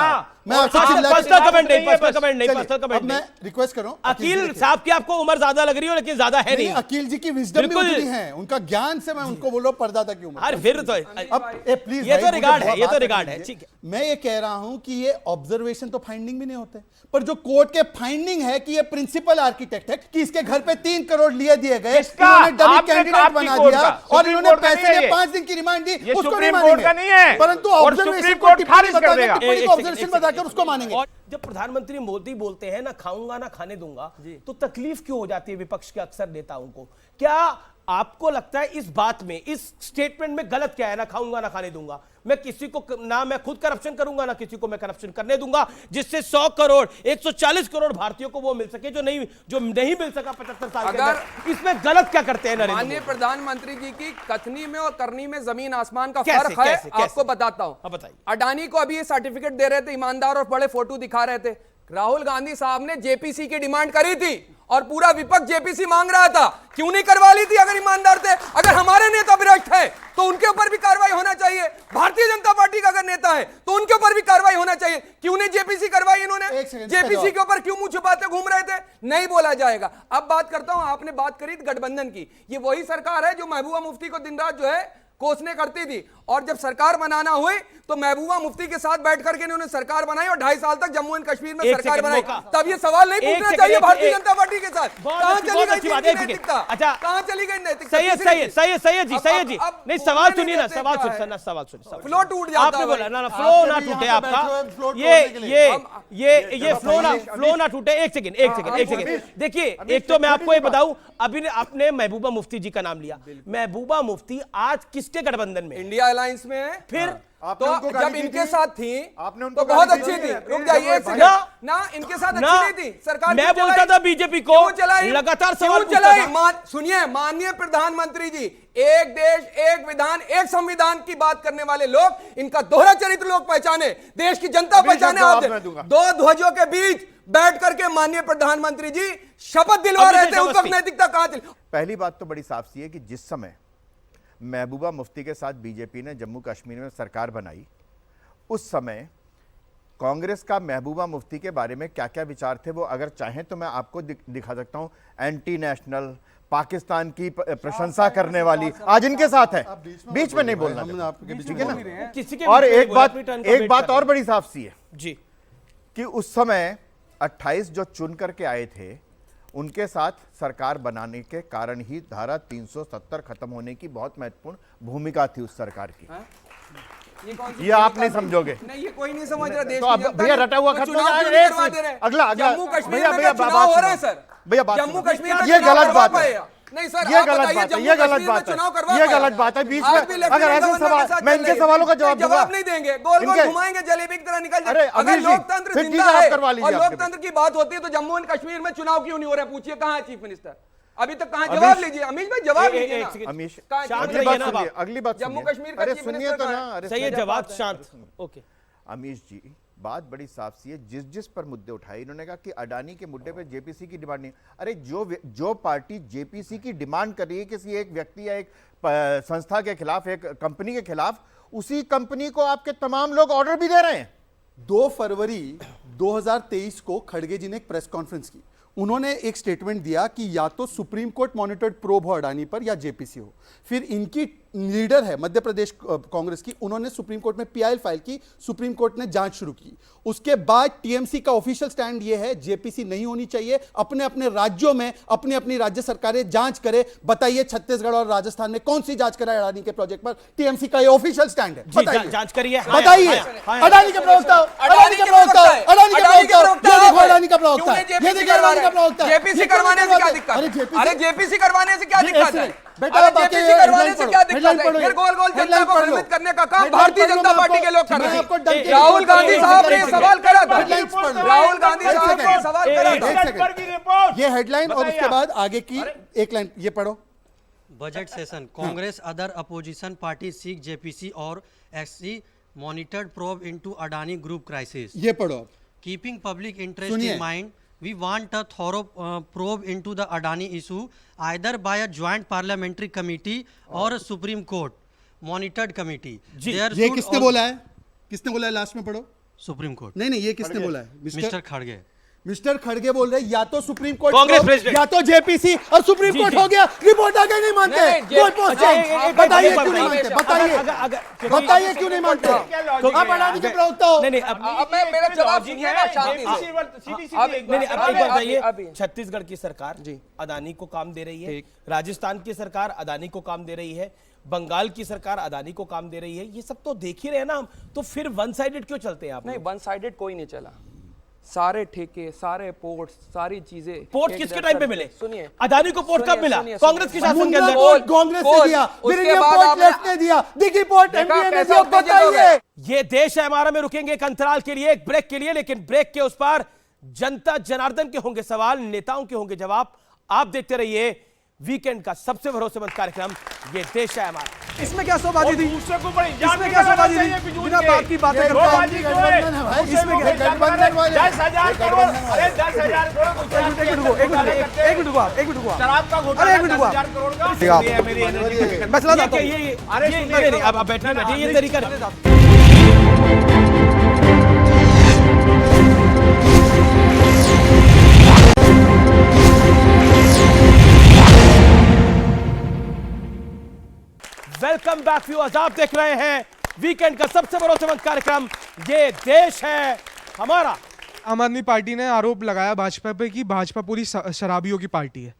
मैं आपसे पर्सनल कमेंट नहीं, पर्सनल कमेंट नहीं, पर्सनल कमेंट मैं नहीं। रिक्वेस्ट कर रहा हूं अकील साहब की आपको उम्र ज्यादा लग रही हो, लेकिन ज्यादा है नहीं। अकील जी की विजडम भी बिल्कुल। उतनी है, उनका ज्ञान से मैं उनको बोल रहा हूं परदादा की उम्र। अरे फिर तो अब प्लीज, ये तो रिगार्ड है, ये तो रिगार्ड है, ठीक है। मैं ये कह रहा हूं कि ये ऑब्जर्वेशन तो फाइंडिंग भी नहीं होते, पर जो कोर्ट के फाइंडिंग है कि ये प्रिंसिपल आर्किटेक्ट है, कि इसके घर पे 3 करोड़ लिए दिए गए, इन्होंने डमी कैंडिडेट बना दिया और इन्होंने पैसे लिए 5 दिन की रिमांड दी, उसको नहीं मानेंगे, परंतु ऑब्जर्वेशन को ऑब्जर्वेशन बताकर उसको मानेंगे। और जब प्रधानमंत्री मोदी बोलते हैं ना खाऊंगा ना खाने दूंगा, तो तकलीफ क्यों हो जाती है विपक्ष के अक्सर नेताओं को? क्या आपको लगता है इस बात में, इस स्टेटमेंट में गलत क्या है? ना खाऊंगा ना खाने दूंगा, मैं किसी को ना मैं खुद करप्शन करूंगा ना किसी को मैं करप्शन करने दूंगा, जिससे 100 करोड़ 140 करोड़ भारतीयों को वो मिल सके जो नहीं मिल सका 75 साल के अंदर। इसमें गलत क्या करते हैं नरेंद्र माननीय प्रधानमंत्री जी की कथनी में और करनी में जमीन आसमान का कैसे, फर्क है। कैसे? आपको बताता हूं, बताइए। अडानी को अभी ये सर्टिफिकेट दे रहे थे, ईमानदार और बड़े फोटो दिखा रहे थे। राहुल गांधी साहब ने जेपीसी की डिमांड करी थी और पूरा विपक्ष जेपीसी मांग रहा था। क्यों नहीं करवा ली थी? अगर ईमानदार थे, अगर हमारे नेता भ्रष्ट है तो उनके ऊपर भी कार्रवाई होना चाहिए। भारतीय जनता पार्टी का अगर नेता है तो उनके ऊपर भी कार्रवाई होना चाहिए। क्यों नहीं जेपीसी करवाई इन्होंने? जेपीसी के ऊपर क्यों मुंह छुपाते घूम रहे थे? नहीं बोला जाएगा। अब बात करता हूं, आपने बात करी गठबंधन की। ये वही सरकार है जो महबूबा मुफ्ती को दिन रात जो है कोसने करती थी, और जब सरकार बनाना हुई तो महबूबा मुफ्ती के साथ बैठ करके इन्होंने सरकार बनाई और 2.5 साल तक जम्मू एंड कश्मीर में सरकार बनाई। तब ये सवाल नहीं पूछना चाहिए भारतीय जनता पार्टी के साथ कहां चली गई नैतिकता? अच्छा, कहां चली गई नैतिकता? सही है जी। नहीं, सवाल सुनिए ना, सवाल सुनिए। फ्लो टूट जाता है। आपने बोला ना फ्लो ना टूटे आपका, ये फ्लो ना टूटे। एक सेकंड देखिए, एक तो मैं आपको ये बताऊं, अभी आपने महबूबा मुफ्ती जी का नाम लिया। महबूबा मुफ्ती आज किसके गठबंधन में? इंडिया अलायंस में है। फिर तो जब इनके साथ थी तो बहुत अच्छी थी। रुक जाइए ना, इनके साथ अच्छी नहीं थी सरकार। मैं बोलता था बीजेपी को लगातार सवाल चलाई। सुनिए माननीय प्रधानमंत्री जी, एक देश एक विधान एक संविधान की बात करने वाले लोग, इनका दोहरा चरित्र लोग पहचाने, देश की जनता पहचाने। आप दो ध्वजों के बीच बैठ करके माननीय प्रधानमंत्री जी शपथ दिलवा रहे थे, उस वक्त नैतिकता कहां चली? पहली बात तो बड़ी साफ सी है कि जिस समय महबूबा मुफ्ती के साथ बीजेपी ने जम्मू कश्मीर में सरकार बनाई, उस समय कांग्रेस का महबूबा मुफ्ती के बारे में क्या क्या विचार थे, वो अगर चाहें तो मैं आपको दिखा सकता हूं। एंटी नेशनल, पाकिस्तान की प्रशंसा करने वाली, आज इनके साथ है। बीच में नहीं बोलना, ठीक है ना? और एक बात और बड़ी साफ सी है जी, कि उस समय 28 जो चुन करके आए थे, उनके साथ सरकार बनाने के कारण ही धारा 370 खत्म होने की बहुत महत्वपूर्ण भूमिका थी उस सरकार की। ये आप नहीं समझोगे। नहीं, ये कोई नहीं समझ रहा। देश तो अब भैया रटा हुआ खत्म हो जाएगा। अगला जम्मू कश्मीर में चुनाव हो रहे हैं सर। भैया जम्मू कश्मीर में ये गलत बात है। नहीं सर, ये गलत बात है, ये गलत बात है, ये गलत बात है। बीच में अगर ऐसे सवाल, मैं इनके सवालों का जवाब नहीं देंगे, गोल गोल घुमाएंगे, जलेबी की तरह निकल जाएंगे। अगर लोकतंत्र जिंदा है और लोकतंत्र की बात होती है तो जम्मू एंड कश्मीर में चुनाव क्यों नहीं हो रहा? पूछिए कहां है चीफ मिनिस्टर? अभी तक कहां? जवाब लीजिए अमीश भाई, जवाब लीजिए ना। अमीश, अगली बात जम्मू कश्मीर का चीफ मिनिस्टर तो ना, सही है जवाब, शांत। ओके अमीश जी, बात बड़ी साफ सी है। जिस पर मुद्दे उठाए, इन्होंने कहा कि अडानी के मुद्दे पे जेपीसी की डिमांड नहीं। अरे जो पार्टी जेपीसी की डिमांड कर रही है किसी एक व्यक्ति या एक संस्था के खिलाफ, एक कंपनी के खिलाफ, उसी कंपनी को आपके तमाम लोग ऑर्डर भी दे रहे हैं। 2 फरवरी 2023 को खड़गे जी ने एक प्रेस कॉन्फ्रेंस की। उन्होंने एक स्टेटमेंट दिया कि या तो सुप्रीम कोर्ट मॉनिटर्ड प्रोब हो अडानी पर या जेपीसी हो। फिर इनकी लीडर है मध्य प्रदेश कांग्रेस की, उन्होंने सुप्रीम कोर्ट में पीआईएल फाइल की, सुप्रीम कोर्ट ने जांच शुरू की। उसके बाद टीएमसी का ऑफिशियल स्टैंड यह है जेपीसी नहीं होनी चाहिए। अपने अपने राज्यों में अपनी अपनी राज्य सरकारें जांच करे। बताइए छत्तीसगढ़ और राजस्थान में कौन सी जांच कराए अडानी के प्रोजेक्ट पर? टीएमसी का ये ऑफिशियल स्टैंड है। बताइए, जांच करिए, बताइए। अडानी के प्रवक्ता, अडानी के प्रवक्ता, अडानी के प्रवक्ता, ये देखो अडानी का प्रवक्ता, ये देखिए अडानी का प्रवक्ता। जेपीसी करवाने से क्या दिक्कत? अरे जेपीसी करवाने से क्या दिक्कत है? बेटा जेपीसी करवाने से क्या दिक्कत है? फिर गोल गोल जनता को भ्रमित करने का काम भारतीय जनता पार्टी के लोग कर रहे हैं। राहुल गांधी साहब ने सवाल करा था, राहुल गांधी साहब ने सवाल करा था। ये हेडलाइन और उसके बाद आगे की एक लाइन ये पढ़ो। Budget session, Congress other opposition party seek JPC और SC monitored probe into Adani group crisis. ये पढ़ो। Keeping public interest in mind, we want a thorough probe into the Adani issue either by a joint parliamentary committee or a Supreme Court monitored committee. ये किसने बोला है? किसने बोला है? Last में पढ़ो। Supreme court. नहीं, ये किसने बोला है? मिस्टर खड़गे। मिस्टर खड़गे बोल रहे या तो सुप्रीम कोर्ट कांग्रेस को, प्रेसिडेंट। या तो जेपीसी, और सुप्रीम कोर्ट हो गया, रिपोर्ट आगे नहीं मानते। बताइए क्यों नहीं मानते? बताइए क्यों नहीं मानते? आप अडानी के प्रवक्ता हो। नहीं, अब मैं मेरा जवाब सुनिए ना शांति से। नहीं, अब एक बात बताइए, छत्तीसगढ़ की सरकार अदानी को काम दे रही है, राजस्थान की सरकार अदानी को काम दे रही है, बंगाल की सरकार अदानी को काम दे रही है, ये सब तो देख ही रहे हैं ना हम, तो फिर वन साइडेड क्यों चलते हैं आप? नहीं, वन साइडेड कोई नहीं चला। सारे ठेके, सारे पोर्ट, सारी चीजें। पोर्ट किसके टाइम पे मिले? सुनिए, अदानी को पोर्ट कब मिला? कांग्रेस के शासन के अंदर कांग्रेस ने दिया, विलियम पोर्ट लेफ्ट ने दिया, दिगी पोर्ट एमपीए ने दिया। बताइए, ये देश है हमारा में रुकेंगे एक अंतराल के लिए, एक ब्रेक के लिए, लेकिन ब्रेक के उस पार जनता जनार्दन के होंगे सवाल, नेताओं के होंगे जवाब। आप देखते रहिए वीकेंड का सबसे भरोसेमंद कार्यक्रम, ये देश है हमारा। इसमें क्या शोबाजी थी? इसमें क्या शोबाजी थी? बिना बात की बातें करते हैं। इसमें क्या? एक मिनट रुको आप। अरे एक मिनट रुको आप। मैं चला जाता हूं। अब बैठिए, ये तरीका वेलकम बैक व्यूअर्स, आप देख रहे हैं वीकेंड का सबसे भरोसेमंद कार्यक्रम, ये देश है हमारा। आम आदमी पार्टी ने आरोप लगाया भाजपा पे कि भाजपा पूरी शराबियों की पार्टी है।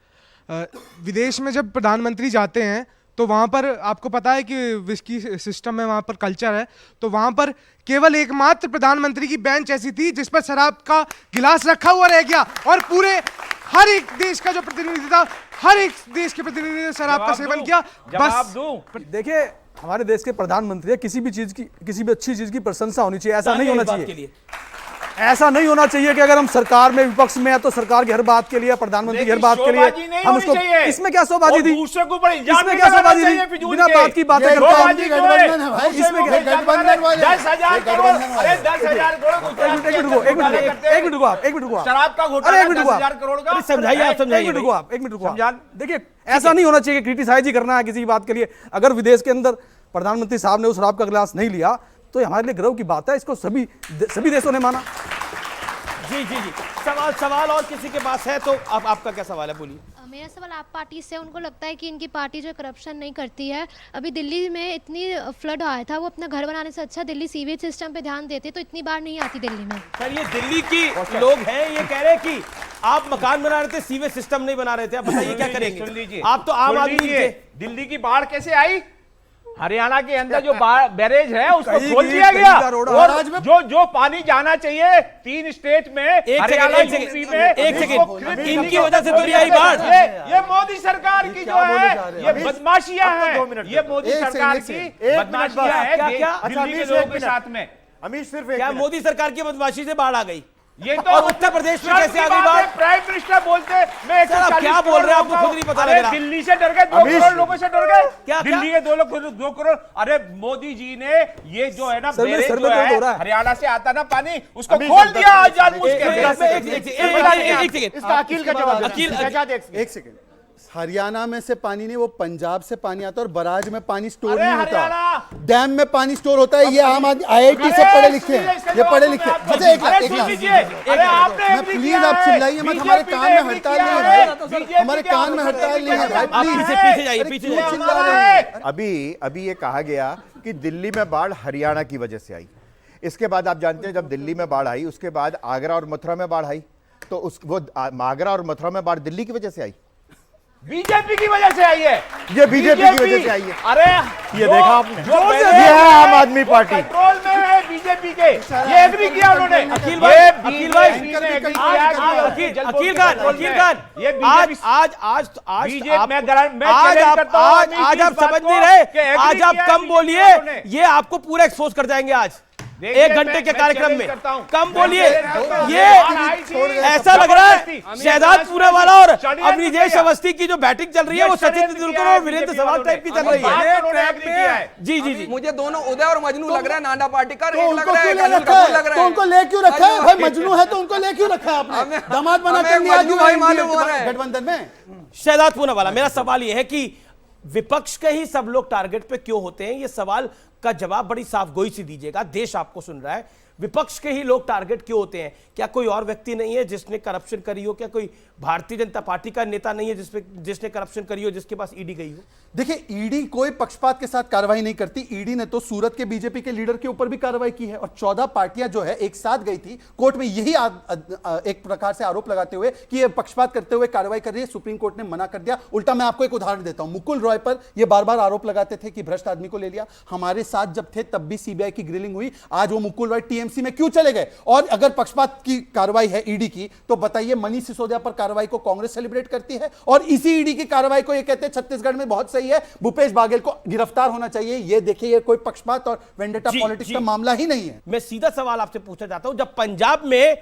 विदेश में जब प्रधानमंत्री जाते हैं तो वहाँ पर आपको पता है कि विस्की सिस्टम है, वहाँ पर कल्चर है, तो वहाँ पर केवल एकमात्र प्रधानमंत्री की बेंच ऐसी थी जिस पर शराब का गिलास रखा हुआ रह गया, और पूरे हर एक देश का जो प्रतिनिधि था, हर एक देश के प्रतिनिधि ने शराब का सेवन किया। बस देखिए, हमारे देश के प्रधानमंत्री है, किसी भी चीज की, किसी भी अच्छी चीज की प्रशंसा होनी चाहिए। ऐसा नहीं होना चाहिए, ऐसा नहीं होना चाहिए कि अगर हम सरकार में विपक्ष में है तो सरकार की हर बात के लिए, प्रधानमंत्री की हर बात के लिए हम उसको। इसमें क्या शोबाजी थी? इसमें क्या शोबाजी थी? बिना बात की बातें करते हैं। इसमें क्या? एक मिनट रुको आप। अरे एक मिनट रुको, समझाइए आप, समझाइए। एक मिनट रुको। देखिए, ऐसा नहीं होना चाहिए, क्रिटिसाइज ही करना है किसी की बात के लिए। अगर विदेश के अंदर प्रधानमंत्री साहब ने उस शराब का गिलास नहीं लिया तो हमारे लिए गर्व की बात है, इसको सभी देशों ने माना। जी। सवाल और किसी के पास है तो आपका क्या सवाल है, बोलिए। मेरा सवाल आप पार्टी से, उनको लगता है कि इनकी पार्टी जो करप्शन नहीं करती है। अभी दिल्ली में इतनी फ्लड आया था, वो अपना घर बनाने से अच्छा दिल्ली सीवेज सिस्टम पे ध्यान देते तो इतनी बार नहीं आती दिल्ली में। सर, ये दिल्ली की लोग हैं, ये कह रहे हैं कि आप मकान बना रहे थे, सीवेज सिस्टम नहीं बना रहे थे। आप बताइए क्या करेंगे? सुन लीजिए, आप तो आम आदमी थे। दिल्ली की बाढ़ कैसे आई? हरियाणा के अंदर जो बैरेज है उसको खोल दिया गया, और जो पानी जाना चाहिए 3 स्टेट में, हरियाणा, यूपी में, एक सेकंड, इनकी वजह से तो नहीं आई बाढ़। ये मोदी सरकार की जो है ये बदमाशियां हैं, ये मोदी सरकार की बदमाशियां हैं दिल्ली के लोगों के साथ में। अमीश, सिर्फ क्या मोदी सरकार की बदमाशी से बाढ़ आ गई? ये तो और उत्तर प्रदेश में कैसे आ गई बाढ़? प्राइम मिनिस्टर बोलते मैं क्या बोल रहे हैं, आपको खुद नहीं पता लग रहा। दिल्ली से डर गए, 2 करोड़ लोगों से डर गए। क्या दिल्ली के 2 करोड़? अरे मोदी जी ने ये जो है ना बैरेज जो है हरियाणा से आता ना पानी, उसको खोल दिया जानबूझ के। इसका अकील का जवाब। एक सेकंड, हरियाणा में से पानी नहीं, वो पंजाब से पानी आता है, और बराज में पानी स्टोर नहीं होता, डैम में पानी स्टोर होता है। ये आम आदमी IIT से पढ़े लिखे हैं, ये पढ़े लिखे। प्लीज आप चिल्लाइए मत, हमारे कान में हड़ताल नहीं है भाई, हमारे कान में हड़ताल नहीं है भाई, प्लीज चिल्ला रहे हैं। अभी ये कहा गया कि दिल्ली में बाढ़ हरियाणा की वजह से आई। इसके बाद आप जानते हैं जब दिल्ली में बाढ़ आई, उसके बाद आगरा और मथुरा में बाढ़ आई, तो वो आगरा और मथुरा में बाढ़ दिल्ली की वजह से आई, बीजेपी की वजह से आई है। ये बीजेपी की वजह से आई है। अरे ये देखा आपने, ये है आम आदमी पार्टी। कंट्रोल में है बीजेपी के, ये एग्री किया उन्होंने। अखिल भाई, आज आप समझ नहीं रहे, आज आप कम बोलिए, ये आपको पूरा एक्सपोज कर जाएंगे आज 1 घंटे के कार्यक्रम में। कम बोलिए, ये ऐसा लग रहा है शहजाद पूनावाला और अभिजीत अवस्थी की जो बैटिंग चल रही है वो सचिन तेंदुलकर और वीरेंद्र सहवाग टाइप की चल रही है। जी, मुझे दोनों उदय और मजनू लग रहा है, नांडा पार्टी का। उनको ले क्यों रखा है भाई? मजनू है तो उनको ले क्यों रखा है आपने? दामाद बना कर गठबंधन में। शहजाद पूनावाला, मेरा सवाल यह है कि विपक्ष के ही सब लोग टारगेट पे क्यों होते हैं? ये सवाल का जवाब बड़ी साफ गोई से दीजिएगा। देश आपको सुन रहा है। विपक्ष के ही लोग टारगेट क्यों होते हैं? क्या कोई और व्यक्ति नहीं है जिसने करप्शन करी हो? क्या कोई भारतीय जनता पार्टी का नेता नहीं है जिसने करप्शन करी हो, जिसके पास ईडी गई हो? देखिए, ईडी कोई पक्षपात के साथ कार्रवाई नहीं करती। ईडी ने तो सूरत के बीजेपी के लीडर के ऊपर भी कार्रवाई की है और 14 पार्टियां जो है एक साथ गई थी कोर्ट में, यही एक प्रकार से आरोप लगाते हुए कि ये पक्षपात करते हुए कार्रवाई कर रही है। सुप्रीम कोर्ट ने मना कर दिया। उल्टा मैं आपको एक उदाहरण देता हूं। मुकुल रॉय पर ये बार बार आरोप लगाते थे कि भ्रष्ट आदमी को ले लिया। हमारे साथ जब थे तब भी सीबीआई की ग्रिलिंग हुई। आज वो मुकुल रॉय टीएमसी में क्यों चले गए? और अगर पक्षपात की कार्रवाई है ईडी की, तो बताइए मनीष सिसोदिया पर कार्रवाई को कांग्रेस सेलिब्रेट करती है और इसी ईडी की कार्रवाई को ये कहते हैं छत्तीसगढ़ में बहुत सही है, भूपेश बाघेल को गिरफ्तार होना चाहिए। ये देखिए, ये कोई पक्षपात और वेंडेटा पॉलिटिक्स का मामला ही नहीं है। मैं सीधा सवाल आपसे पूछना चाहता हूं, जब पंजाब में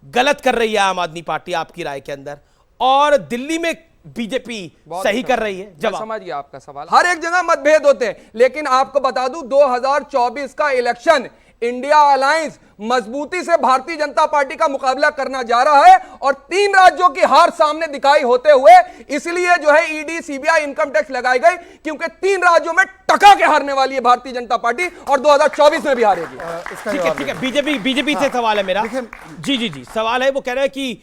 गलत कर रही है आम आदमी पार्टी आपकी राय के अंदर, और दिल्ली में बीजेपी सही कर रही है, जवाब समझ गया आपका सवाल। हर एक जगह मतभेद होते हैं, लेकिन आपको बता दूं 2024 का इलेक्शन इंडिया अलायंस मजबूती से भारतीय जनता पार्टी का मुकाबला करना जा रहा है और 3 राज्यों की हार सामने दिखाई होते हुए इसलिए जो है ईडी, सीबीआई, इनकम टैक्स लगाई गई, क्योंकि 3 राज्यों में टका के हारने वाली है भारतीय जनता पार्टी और 2024 में भी हारेगी। ठीक है। बीजेपी से सवाल है मेरा। जी सवाल है, वो कह रहे हैं कि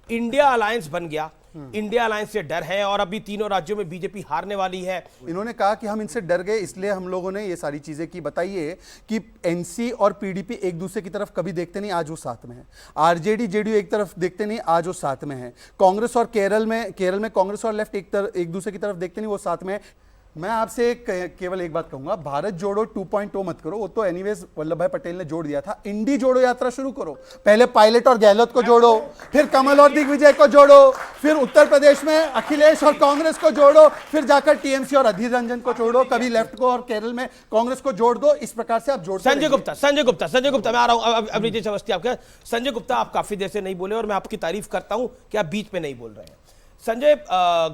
इंडिया अलायंस बन गया, इंडिया अलायंस से डर है और अभी तीनों राज्यों में बीजेपी हारने वाली है। इन्होंने कहा कि हम इनसे डर गए, इसलिए हम लोगों ने ये सारी चीजें की। बताइए कि एनसी और पीडीपी एक दूसरे की तरफ कभी देखते नहीं, आज वो साथ में है। आरजेडी जेडीयू एक तरफ देखते नहीं, आज वो साथ में है। कांग्रेस और केरल में कांग्रेस और लेफ्ट एक दूसरे की तरफ देखते नहीं, वो साथ में है। मैं आपसे केवल एक बात कहूंगा, भारत जोड़ो 2.0 मत करो, वो तो एनीवेज वल्लभ भाई पटेल ने जोड़ दिया था। इंडी जोड़ो यात्रा शुरू करो। पहले पायलट और गहलोत को जोड़ो, फिर कमल और दिग्विजय को जोड़ो, फिर उत्तर प्रदेश में अखिलेश और कांग्रेस को जोड़ो, फिर जाकर टीएमसी और अधीर रंजन को जोड़ो, कभी लेफ्ट को और केरल में कांग्रेस को जोड़ दो। इस प्रकार से आप जोड़। संजय गुप्ता मैं आ रहा हूं। अभिजीत अवस्थी आपका। संजय गुप्ता, आप काफी देर से नहीं बोले और मैं आपकी तारीफ करता हूं कि आप बीच में नहीं बोल रहे हैं। संजय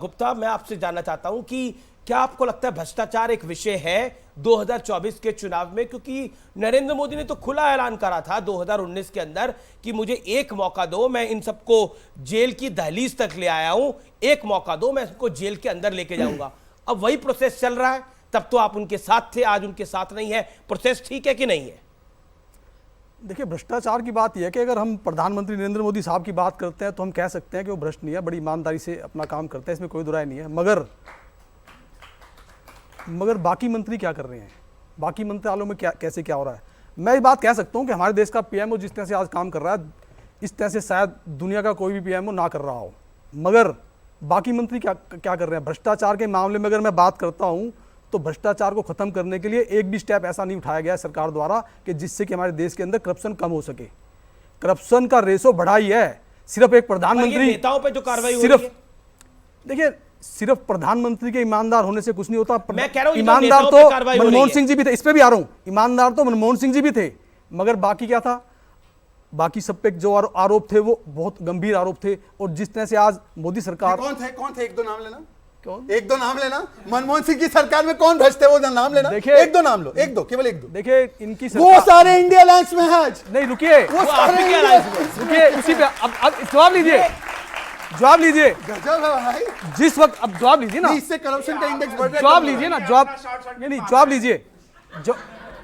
गुप्ता, मैं आपसे जानना चाहता हूं कि क्या आपको लगता है भ्रष्टाचार एक विषय है 2024 के चुनाव में? क्योंकि नरेंद्र मोदी ने तो खुला ऐलान करा था 2019 के अंदर कि मुझे एक मौका दो, मैं इन सबको जेल की दहलीज तक ले आया हूं, एक मौका दो, मैं इनको जेल के अंदर लेके जाऊंगा। अब वही प्रोसेस चल रहा है। तब तो आप उनके साथ थे, आज उनके साथ नहीं है। प्रोसेस ठीक है कि नहीं है? देखिए, भ्रष्टाचार की बात यह है कि अगर हम प्रधानमंत्री नरेंद्र मोदी साहब की बात करते हैं तो हम कह सकते हैं कि वो भ्रष्ट नहीं है, बड़ी ईमानदारी से अपना काम करते हैं, इसमें कोई दुराय नहीं है। मगर बाकी मंत्री क्या कर रहे हैं, बाकी मंत्रालयों में कैसे क्या हो रहा है? मैं ये बात कह सकता हूँ कि हमारे देश का पीएमओ जिस तरह से आज काम कर रहा है, इस तरह से शायद दुनिया का कोई भी पीएमओ ना कर रहा हो। मगर बाकी मंत्री क्या कर रहे हैं? भ्रष्टाचार के मामले में अगर मैं बात करता हूँ तो भ्रष्टाचार को खत्म करने के लिए एक भी स्टेप ऐसा नहीं उठाया गया है सरकार द्वारा कि जिससे कि हमारे देश के अंदर करप्शन कम हो सके। करप्शन का रेशो बढ़ा ही है। सिर्फ एक प्रधानमंत्री, नेताओं पे जो कार्रवाई हो रही है, देखिए, सिर्फ प्रधानमंत्री के ईमानदार होने से कुछ नहीं होता। मैं कह रहा हूं ईमानदार तो मनमोहन सिंह जी भी थे, इस पे भी आ रहा हूं। ईमानदार तो मनमोहन सिंह जी भी थे, मगर बाकी क्या था? बाकी सब पे जो आरोप थे वो बहुत गंभीर आरोप थे। और जिस तरह से आज मोदी सरकार, कौन थे? एक दो नाम लेना। एक दो नाम लेना। मनमोहन सिंह की सरकार में कौन भ्रष्ट थे, वो नाम लेना। देखिए, एक दो नाम लो, एक दो, केवल एक दो। देखिए, इनकी वो सारे इंडिया अलायंस में है आज। नहीं, रुकिए, वो सारे इंडिया अलायंस में, रुकिए, उसी पे अब जवाब लीजिए। गजब है भाई। जिस वक्त अब जवाब लीजिए ना, इससे करप्शन का इंडेक्स बढ़ रहा है। जवाब लीजिए ना,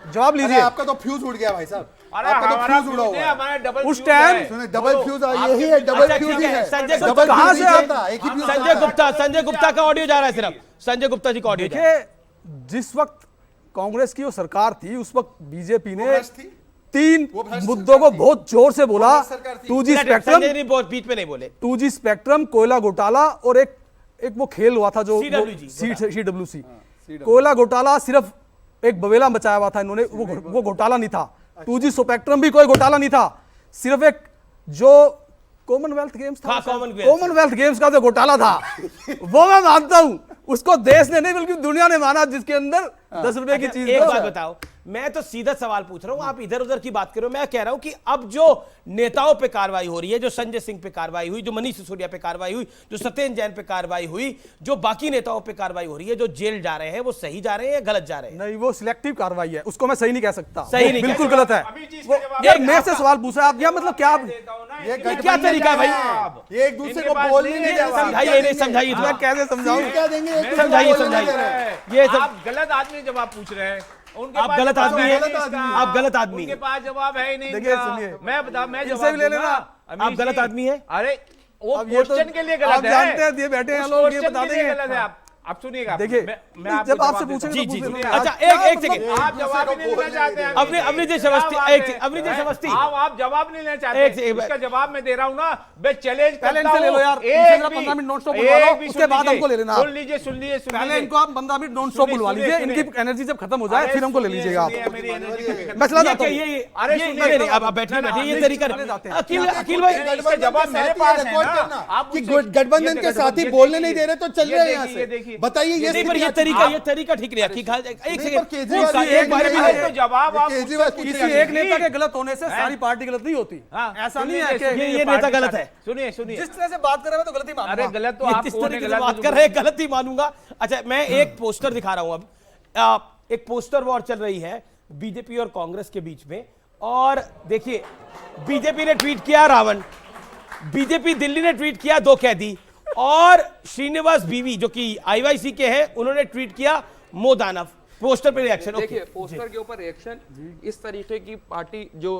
जवाब लीजिए। आपका तो फ्यूज उड़ गया भाई साहब, आपका तो फ्यूज उड़ा हुआ है। उस टाइम डबल फ्यूज यही है, डबल फ्यूज ही है। संजय गुप्ता का ऑडियो जा रहा है, सिर्फ संजय गुप्ता जी का ऑडियो। देखिए, जिस वक्त कांग्रेस की वो सरकार थी उस वक्त बीजेपी ने 3 मुद्दों को बहुत जोर से बोला। 2G स्पेक्ट्रम, बीच में नहीं बोले, 2G स्पेक्ट्रम, कोयला घोटाला और एक वो खेल हुआ था जो CWC। कोयला घोटाला सिर्फ एक बवेला मचाया हुआ था इन्होंने, वो घोटाला नहीं था। 2G स्पेक्ट्रम भी कोई घोटाला नहीं था, सिर्फ एक जो कॉमनवेल्थ गेम्स था, कॉमनवेल्थ गेम्स का जो घोटाला था वो मैं मानता हूं, उसको देश ने नहीं बल्कि दुनिया ने माना, जिसके अंदर 10 रुपए की चीज। एक बात बताओ, मैं तो सीधा सवाल पूछ रहा हूं, आप इधर उधर की बात कर रहे हो। मैं कह रहा हूं कि अब जो नेताओं पे कार्रवाई हो रही है, जो संजय सिंह पे कार्रवाई हुई, जो मनीष सिसोदिया पे कार्रवाई हुई, जो सत्येंद्र जैन पे कार्रवाई हुई, जो बाकी नेताओं पे कार्रवाई हो रही है, जो जेल जा रहे हैं, वो सही जा रहे हैं या गलत जा रहे हैं? नहीं, वो सिलेक्टिव कार्रवाई है, उसको मैं सही नहीं कह सकता। सही नहीं, बिल्कुल गलत है। यार मेरे से सवाल पूछ रहे हैं आप, या मतलब क्या क्या तरीका है भाई? ये एक दूसरे को बोलने नहीं दे, समझाइए, मैं कैसे समझाऊं? समझाइए। ये आप गलत आदमी जब आप पूछ रहे हैं, आप गलत आदमी हैं, आप गलत आदमी उनके हैं। पास जवाब है ही नहीं। देखिए, इनका। सुनिए। मैं बता, मैं इनसे जवाब भी ले दूंगा। लेना। अमीश आप गलत जी, आदमी हैं। अरे वो अब ये तो क्वेश्चन के लिए गलत आप है। जानते हैं, ये बैठे हैं उस लोग, ये क्वेश्चन बता के लिए देंगे। गलत है। आप सुनिएगा। देखिए, मैं आपको जब आपसे जवाब देता पूछेंगे हूं। तो जी, जी, पूछ जी। लेना। अच्छा, एक सेकंड। आप जवाब ही नहीं लेना चाहते हैं। अवनी जी समझती, अवनी जी समझती। आप जवाब नहीं लेना एक चाहते। सेकंड। इसका जवाब मैं दे रहा हूँ ना। मैं चैलेंज पहले करता इनसे ले लो हूं। यार, एक इनसे जरा भी- 15 मिनट नॉन स्टॉप बुलवा लो, एक भी उसके सुन बाद लीजिए। हमको ले लेना। सुन लीजिए, सुन लीजिए, सुन पहले लीजिए। इनको आप 15 मिनट नॉन स्टॉप बुलवा लीजिए, इनकी एनर्जी जब खत्म हो जाए फिर हमको ले लीजिएगा आप। मेरी एनर्जी कभी खत्म मैं चला जाता हूँ। अरे सुनिए, नहीं, आप बैठिए, बैठिए, ये तरीका अखिल भाई, इसका जवाब मेरे पास है ना। आप कि गठबंधन के साथी बोलने नहीं दे रहे तो चल रहे हैं यहाँ से। बताइए ये नहीं, पर ये तरीका ठीक नहीं है। एक सेकंड, केजरीवाल एक बार भी तो जवाब आप केजरीवाल किसी एक नेता के गलत होने से सारी पार्टी गलत नहीं होती। ऐसा नहीं है कि ये नेता गलत है। सुनिए सुनिए। जिस तरह से बात कर रहे हैं तो गलती मानूंगा। अरे गलत तो ये आप जिस तरीके से बात कर रहे हैं गलत ही मानूंगा। अच्छा, मैं एक पोस्टर दिखा रहा हूं अब। एक पोस्टर वॉर चल रही है बीजेपी और कांग्रेस के बीच में। और देखिए, बीजेपी ने ट्वीट किया रावण, बीजेपी दिल्ली ने ट्वीट किया 2 कैदी, और श्रीनिवास बीवी जो कि आईवाईसी के हैं उन्होंने ट्वीट किया मोदानव। पोस्टर पे रिएक्शन। देखिए, पोस्टर के ऊपर रिएक्शन, इस तरीके की पार्टी जो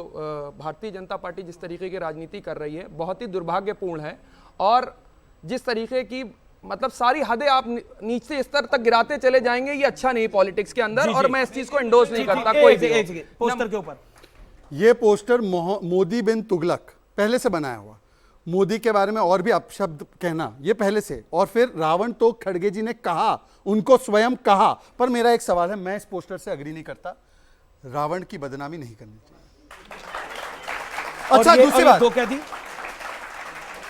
भारतीय जनता पार्टी जिस तरीके की राजनीति कर रही है बहुत ही दुर्भाग्यपूर्ण है। और जिस तरीके की मतलब सारी हदें आप नीचे स्तर तक गिराते चले जाएंगे, ये अच्छा नहीं पॉलिटिक्स के अंदर। और मैं इस चीज को एंडोर्स नहीं करता। कोई भी पोस्टर के ऊपर ये पोस्टर मोदी बिन तुगलक पहले से बनाया हुआ, मोदी के बारे में और भी अपशब्द कहना ये पहले से, और फिर रावण तो खड़गे जी ने कहा, उनको स्वयं कहा। पर मेरा एक सवाल है, मैं इस पोस्टर से अग्री नहीं करता, रावण की बदनामी नहीं करनी चाहिए। अच्छा, दूसरी बात, तो क्या थी?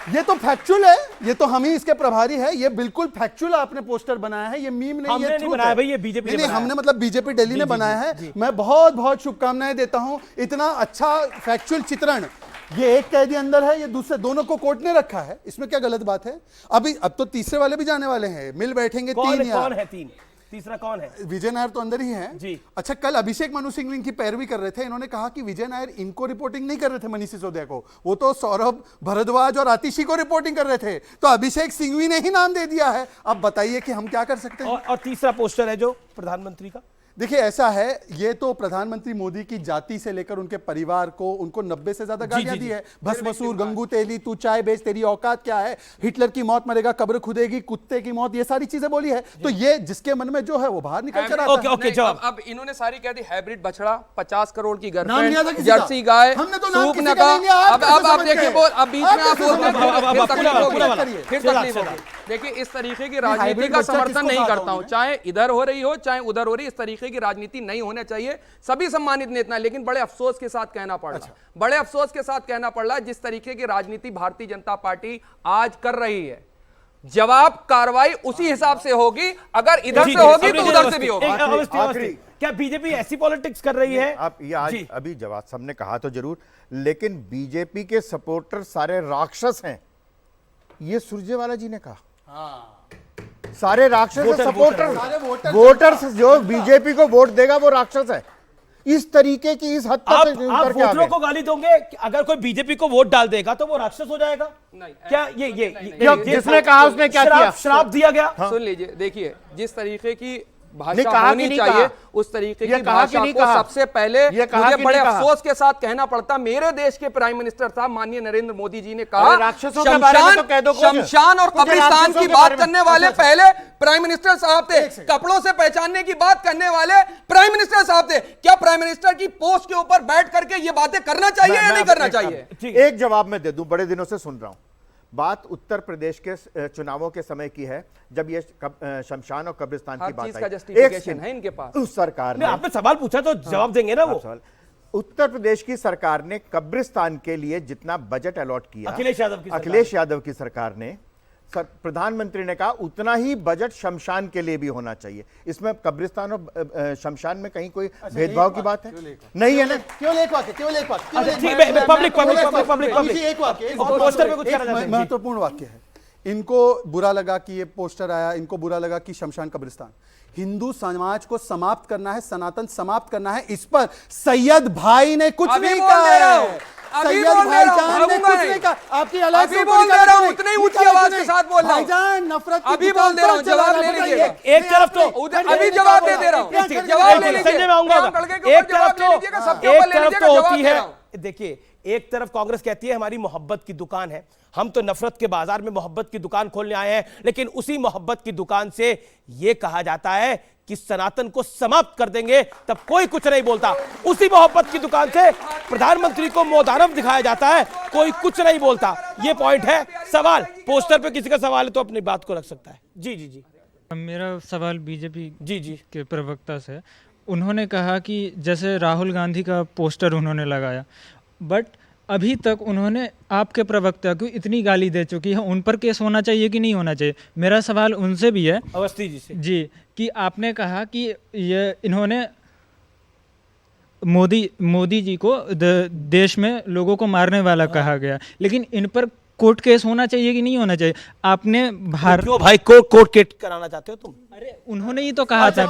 ये तो फैक्चुअल है, ये तो हम ही इसके प्रभारी है, ये बिल्कुल फैक्चुअल आपने पोस्टर बनाया है, ये मीम नहीं, हमने ये नहीं truth बनाया है। भाई, ये बीजेपी ने नहीं, बनाया। हमने मतलब बीजेपी दिल्ली ने बनाया है। मैं बहुत बहुत शुभकामनाएं देता हूं, इतना अच्छा फैक्चुअल चित्रण। ये एक कैदी अंदर है, ये दूसरे, दोनों को कोर्ट ने रखा है, इसमें क्या गलत बात है? अब तो तीसरे वाले भी जाने वाले हैं, मिल बैठेंगे। कौन तीन है? तीसरा कौन है? विजय नायर तो अंदर ही है जी। अच्छा, कल अभिषेक मनु सिंह इनकी पैरवी कर रहे थे, इन्होंने कहा कि विजय नायर इनको रिपोर्टिंग नहीं कर रहे थे मनीष सिसोदिया को, वो तो सौरभ भारद्वाज और आतिशी को रिपोर्टिंग कर रहे थे, तो अभिषेक सिंघवी ने ही नाम दे दिया है। अब बताइए कि हम क्या कर सकते हैं। और तीसरा पोस्टर है जो प्रधानमंत्री का। देखिए, ऐसा है, ये तो प्रधानमंत्री मोदी की जाति से लेकर उनके परिवार को, उनको 90 से ज्यादा गालियां दी है। भस्मसूर, गंगू तेली, तू चाय बेच, तेरी औकात क्या है, हिटलर की मौत मरेगा, कब्र खुदेगी, कुत्ते की मौत, ये सारी चीजें बोली है। तो ये जिसके मन में जो है वो बाहर निकल चला। अब इन्होंने सारी कह दी हाइब्रिड बछड़ा, 50 करोड़ की नाम नहीं आता गर्लफ्रेंड, किसी का। जर्सी गाय, हमने तो नाम सूप किसी का नका। नहीं लिया, आप कैसे अब आप समझ देखिए, गए? बोल अब बीच में आप बोल अब फिर तकलीफ होगी। देखिए, इस तरीके की राजनीति का समर्थन नहीं करता हूं, चाहे इधर हो रही हो चाहे उधर हो रही, इस तरीके की राजनीति नहीं होना चाहिए। सभी सम्मानित नेता, लेकिन बड़े अफसोस के साथ कहना पड़ रहा है, बड़े अफसोस के साथ कहना पड़ रहा है, जिस तरीके की राजनीति भारतीय जनता पार्टी आज कर रही है, जवाब कार्रवाई उसी हिसाब से होगी। अगर इधर से होगी तो उधर से भी होगी। क्या बीजेपी ऐसी पॉलिटिक्स कर रही है? आप ये आज अभी जवाब सबने कहा तो जरूर, लेकिन बीजेपी के सपोर्टर सारे राक्षस हैं, ये सुरजेवाला जी ने कहा। सारे राक्षस सपोर्टर, वोटर्स जो बीजेपी को वोट देगा वो राक्षस है। इस तरीके की इस हद तक आप वोटरों को गाली दोगे कि अगर कोई बीजेपी को वोट डाल देगा तो वो राक्षस हो जाएगा? नहीं, क्या ये जिसने कहा उसने क्या किया? श्राप दिया गया। सुन लीजिए, देखिए, जिस तरीके की नहीं भाषा कहा होनी नहीं चाहिए कहा। उस तरीके ये की कहा कि भाषा नहीं को कहा। सबसे पहले ये कहा मुझे कि बड़े नहीं कहा। अफसोस के साथ कहना पड़ता, मेरे देश के प्राइम मिनिस्टर साहब माननीय नरेंद्र मोदी जी ने कहा, अरे राक्षसों के बारे में तो कह दो कुछ। शमशान और कुछ कब्रिस्तान राक्षसों की के बात बारे में। करने वाले अच्छा, पहले प्राइम मिनिस्टर साहब थे, कपड़ों से पहचानने की बात करने वाले प्राइम मिनिस्टर साहब थे। क्या प्राइम मिनिस्टर की पोस्ट के ऊपर बैठ करके ये बातें करना चाहिए या नहीं करना चाहिए? एक जवाब मैं दे दूं, बड़े दिनों से सुन रहा हूं। बात उत्तर प्रदेश के चुनावों के समय की है, जब ये शमशान और कब्रिस्तान की बात आई। justification है इनके पास। उस सरकार ने, आपने सवाल पूछा तो जवाब देंगे ना वो। उत्तर प्रदेश की सरकार ने कब्रिस्तान के लिए जितना बजट अलॉट किया, अखिलेश यादव की सरकार ने, प्रधानमंत्री ने कहा उतना ही बजट शमशान के लिए भी होना चाहिए। इसमें कब्रिस्तान और शमशान में कहीं कोई भेदभाव की बात है नहीं है ना? केवल एक वाक्य महत्वपूर्ण वाक्य है। इनको बुरा लगा कि ये पोस्टर आया, इनको बुरा लगा कि शमशान कब्रिस्तान, हिंदू समाज को समाप्त करना है, सनातन समाप्त करना है, इस पर सैयद भाई ने कुछ नहीं कहा है। अभी सैयद बोल दे रहा हूं, भाईजान ने भागूंगा कुछ नहीं। नहीं कहा, आपकी अलग अभी बोल दे रहा हूं, उतनी ही ऊंची आवाज के साथ बोल रहा हूं। भाईजान नफरत की अभी दुकान बोल दे रहा हूं, पर जवाब चला ले रहा है। लीजिएगा। एक तरफ तो अभी जवाब दे रहा हूं, जवाब ले लीजिए। संजय मैं आऊंगा, प्रियांक खड़गे के एक ऊपर जवाब तरफ ले तो लीजिएगा, सबके ऊपर ले लीजिएगा, जवाब होती दे है, रहा हूं। देखिए एक तरफ कांग्रेस कहती है हमारी मोहब्बत की दुकान है, हम तो नफरत के बाजार में मोहब्बत की दुकान खोलने आए हैं, लेकिन उसी मोहब्बत की दुकान से यह कहा जाता है कि सनातन को समाप्त कर देंगे, तब कोई कुछ नहीं बोलता। उसी मोहब्बत की दुकान से प्रधानमंत्री को मोदारम दिखाया जाता है, कोई कुछ नहीं बोलता। यह पॉइंट है। सवाल पोस्टर पे किसी का सवाल है तो अपनी बात को रख सकता है। जी जी जी, मेरा सवाल बीजेपी जी जी के प्रवक्ता से, उन्होंने कहा कि जैसे राहुल गांधी का पोस्टर उन्होंने लगाया, बट अभी तक उन्होंने आपके प्रवक्ता को इतनी गाली दे चुकी है, उन पर केस होना चाहिए कि नहीं होना चाहिए? मेरा सवाल उनसे भी है, अवस्थी जी से। जी, कि आपने कहा कि ये इन्होंने मोदी जी को देश में लोगों को मारने वाला कहा गया, लेकिन इन पर कोर्ट केस होना चाहिए कि नहीं होना चाहिए? आपने क्यों भाई कोर्ट केस कराना चाहते हो तुम? अरे उन्होंने ही तो कहा था।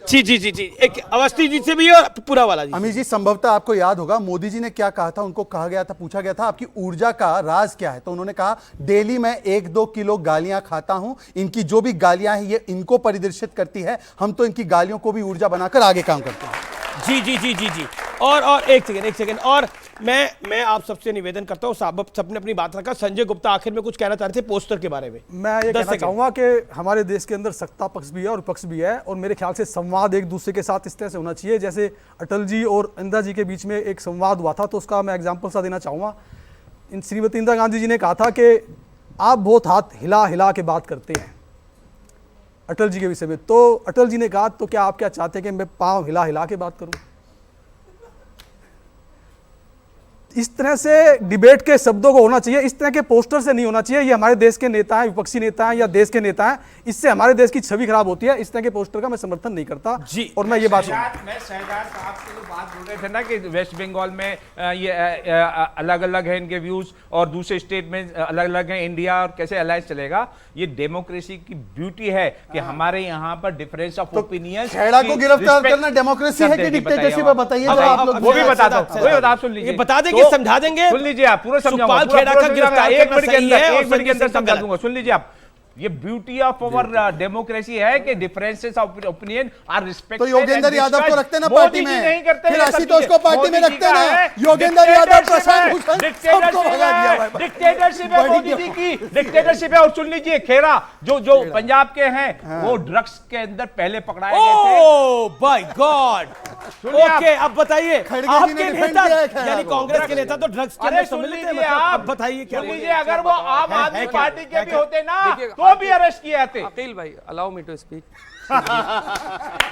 जी जी जी जी, एक अवस्थी जी से भी और पूरा वाला जी। अमित जी, संभवतः आपको याद होगा मोदी जी ने क्या कहा था। उनको कहा गया था, पूछा गया था आपकी ऊर्जा का राज क्या है, तो उन्होंने कहा डेली मैं 1-2 किलो गालियां खाता हूं, इनकी जो भी गालियां हैं ये इनको परिदर्शित करती है, हम तो इनकी गालियों को भी ऊर्जा बनाकर आगे काम करते हैं। जी जी जी जी जी, और एक सेकंड, और मैं आप सबसे निवेदन करता हूं, सबने अपनी बात रखा। संजय गुप्ता आखिर में कुछ कहना चाह रहे थे पोस्टर के बारे में। मैं ये कहना चाहूंगा कि हमारे देश के अंदर सत्ता पक्ष भी है और विपक्ष भी है, और मेरे ख्याल से संवाद एक दूसरे के साथ इस तरह से होना चाहिए जैसे अटल जी और इंदिरा जी के बीच में एक संवाद हुआ था, तो उसका मैं एग्जाम्पल सा देना चाहूँगा। श्रीमती इंदिरा गांधी जी ने कहा था कि आप बहुत हाथ हिला हिला के बात करते हैं अटल जी के विषय में, तो अटल जी ने कहा तो क्या आप क्या चाहते हैं कि मैं पाँव हिला हिला के बात करूं? इस तरह से डिबेट के शब्दों को होना चाहिए, इस तरह के पोस्टर से नहीं होना चाहिए। ये हमारे देश के नेता हैं, विपक्षी नेता हैं या देश के नेता हैं, इससे हमारे देश की छवि खराब होती है। इस तरह के पोस्टर का मैं समर्थन नहीं करता जी। और मैं ये बात मैं शहजाद साहब से जो बात बोल रहे थे ना कि वेस्ट बंगाल में ये अलग अलग है इनके व्यूज और दूसरे स्टेट में अलग अलग है, इंडिया और कैसे अलायंस चलेगा, ये डेमोक्रेसी की ब्यूटी है कि हमारे यहाँ पर डिफरेंस ऑफ ओपिनियन। खेड़ा को गिरफ्तार करना डेमोक्रेसी है कि डिक्टेटरशिप है, बताइए जरा आप लोग। वो भी बता दो, वो भी बता, सुन लीजिए, बता देंगे, समझा देंगे। सुन लीजिए आप, पूरा समझाऊंगा, खेड़ा का गिरफ्तार एक मिनट के अंदर समझा दूंगा। सुन लीजिए आप, ये ब्यूटी ऑफ अवर डेमोक्रेसी है कि differences of opinion are respected. तो योगेंद्र यादव को रखते ना पार्टी में, नहीं करते, फिर आशुतोष को पार्टी में रखते ना। योगेंद्र यादव, प्रशांत भूषण, सबको भगा दिया। डिक्टेटरशिप है मोदी जी की, डिक्टेटरशिप है। और सुन लीजिए, खेड़ा जो पंजाब के हैं वो ड्रग्स के अंदर पहले पकड़ाए गए थे। ओह माय गॉड, ओके अब बताइए, आपके नेता यानी कांग्रेस के नेता तो ड्रग्स के अंदर सुन सम्मिलित लीजिए हैं, आप, अब बताइए क्या? सुन लीजिए, अगर वो आम आदमी पार्टी के भी होते ना तो भी अरेस्ट किए जाते। अकील भाई, अलाउ मी टू स्पीक।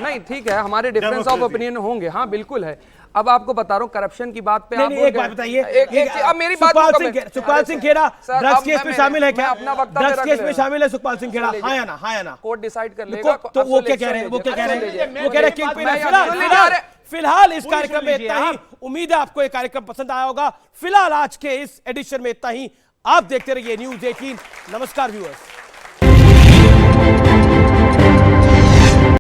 नहीं ठीक है, हमारे डिफरेंस ऑफ ओपिनियन होंगे, हाँ बिल्कुल है। अब आपको बता रहा हूँ करप्शन की बात पे आप एक बात बताइए, अब मेरी बात सुखपाल सिंह खेड़ा ड्रग्स केस में शामिल है क्या? अपना वक्त ड्रग्स केस में शामिल है सुखपाल सिंह खेड़ा? हाँ या ना? हाँ या ना? कोर्ट डिसाइड कर लेगा। तो वो क्या कह रहे हैं? वो क्या कह रहे हैं? वो कह रहे हैं फिलहाल इस कार्यक्रम में इतना ही। उम्मीद है आपको ये कार्यक्रम पसंद आया होगा। फिलहाल आज के इस एडिशन में इतना ही। आप देखते रहिए न्यूज़ 18। नमस्कार व्यूअर्स।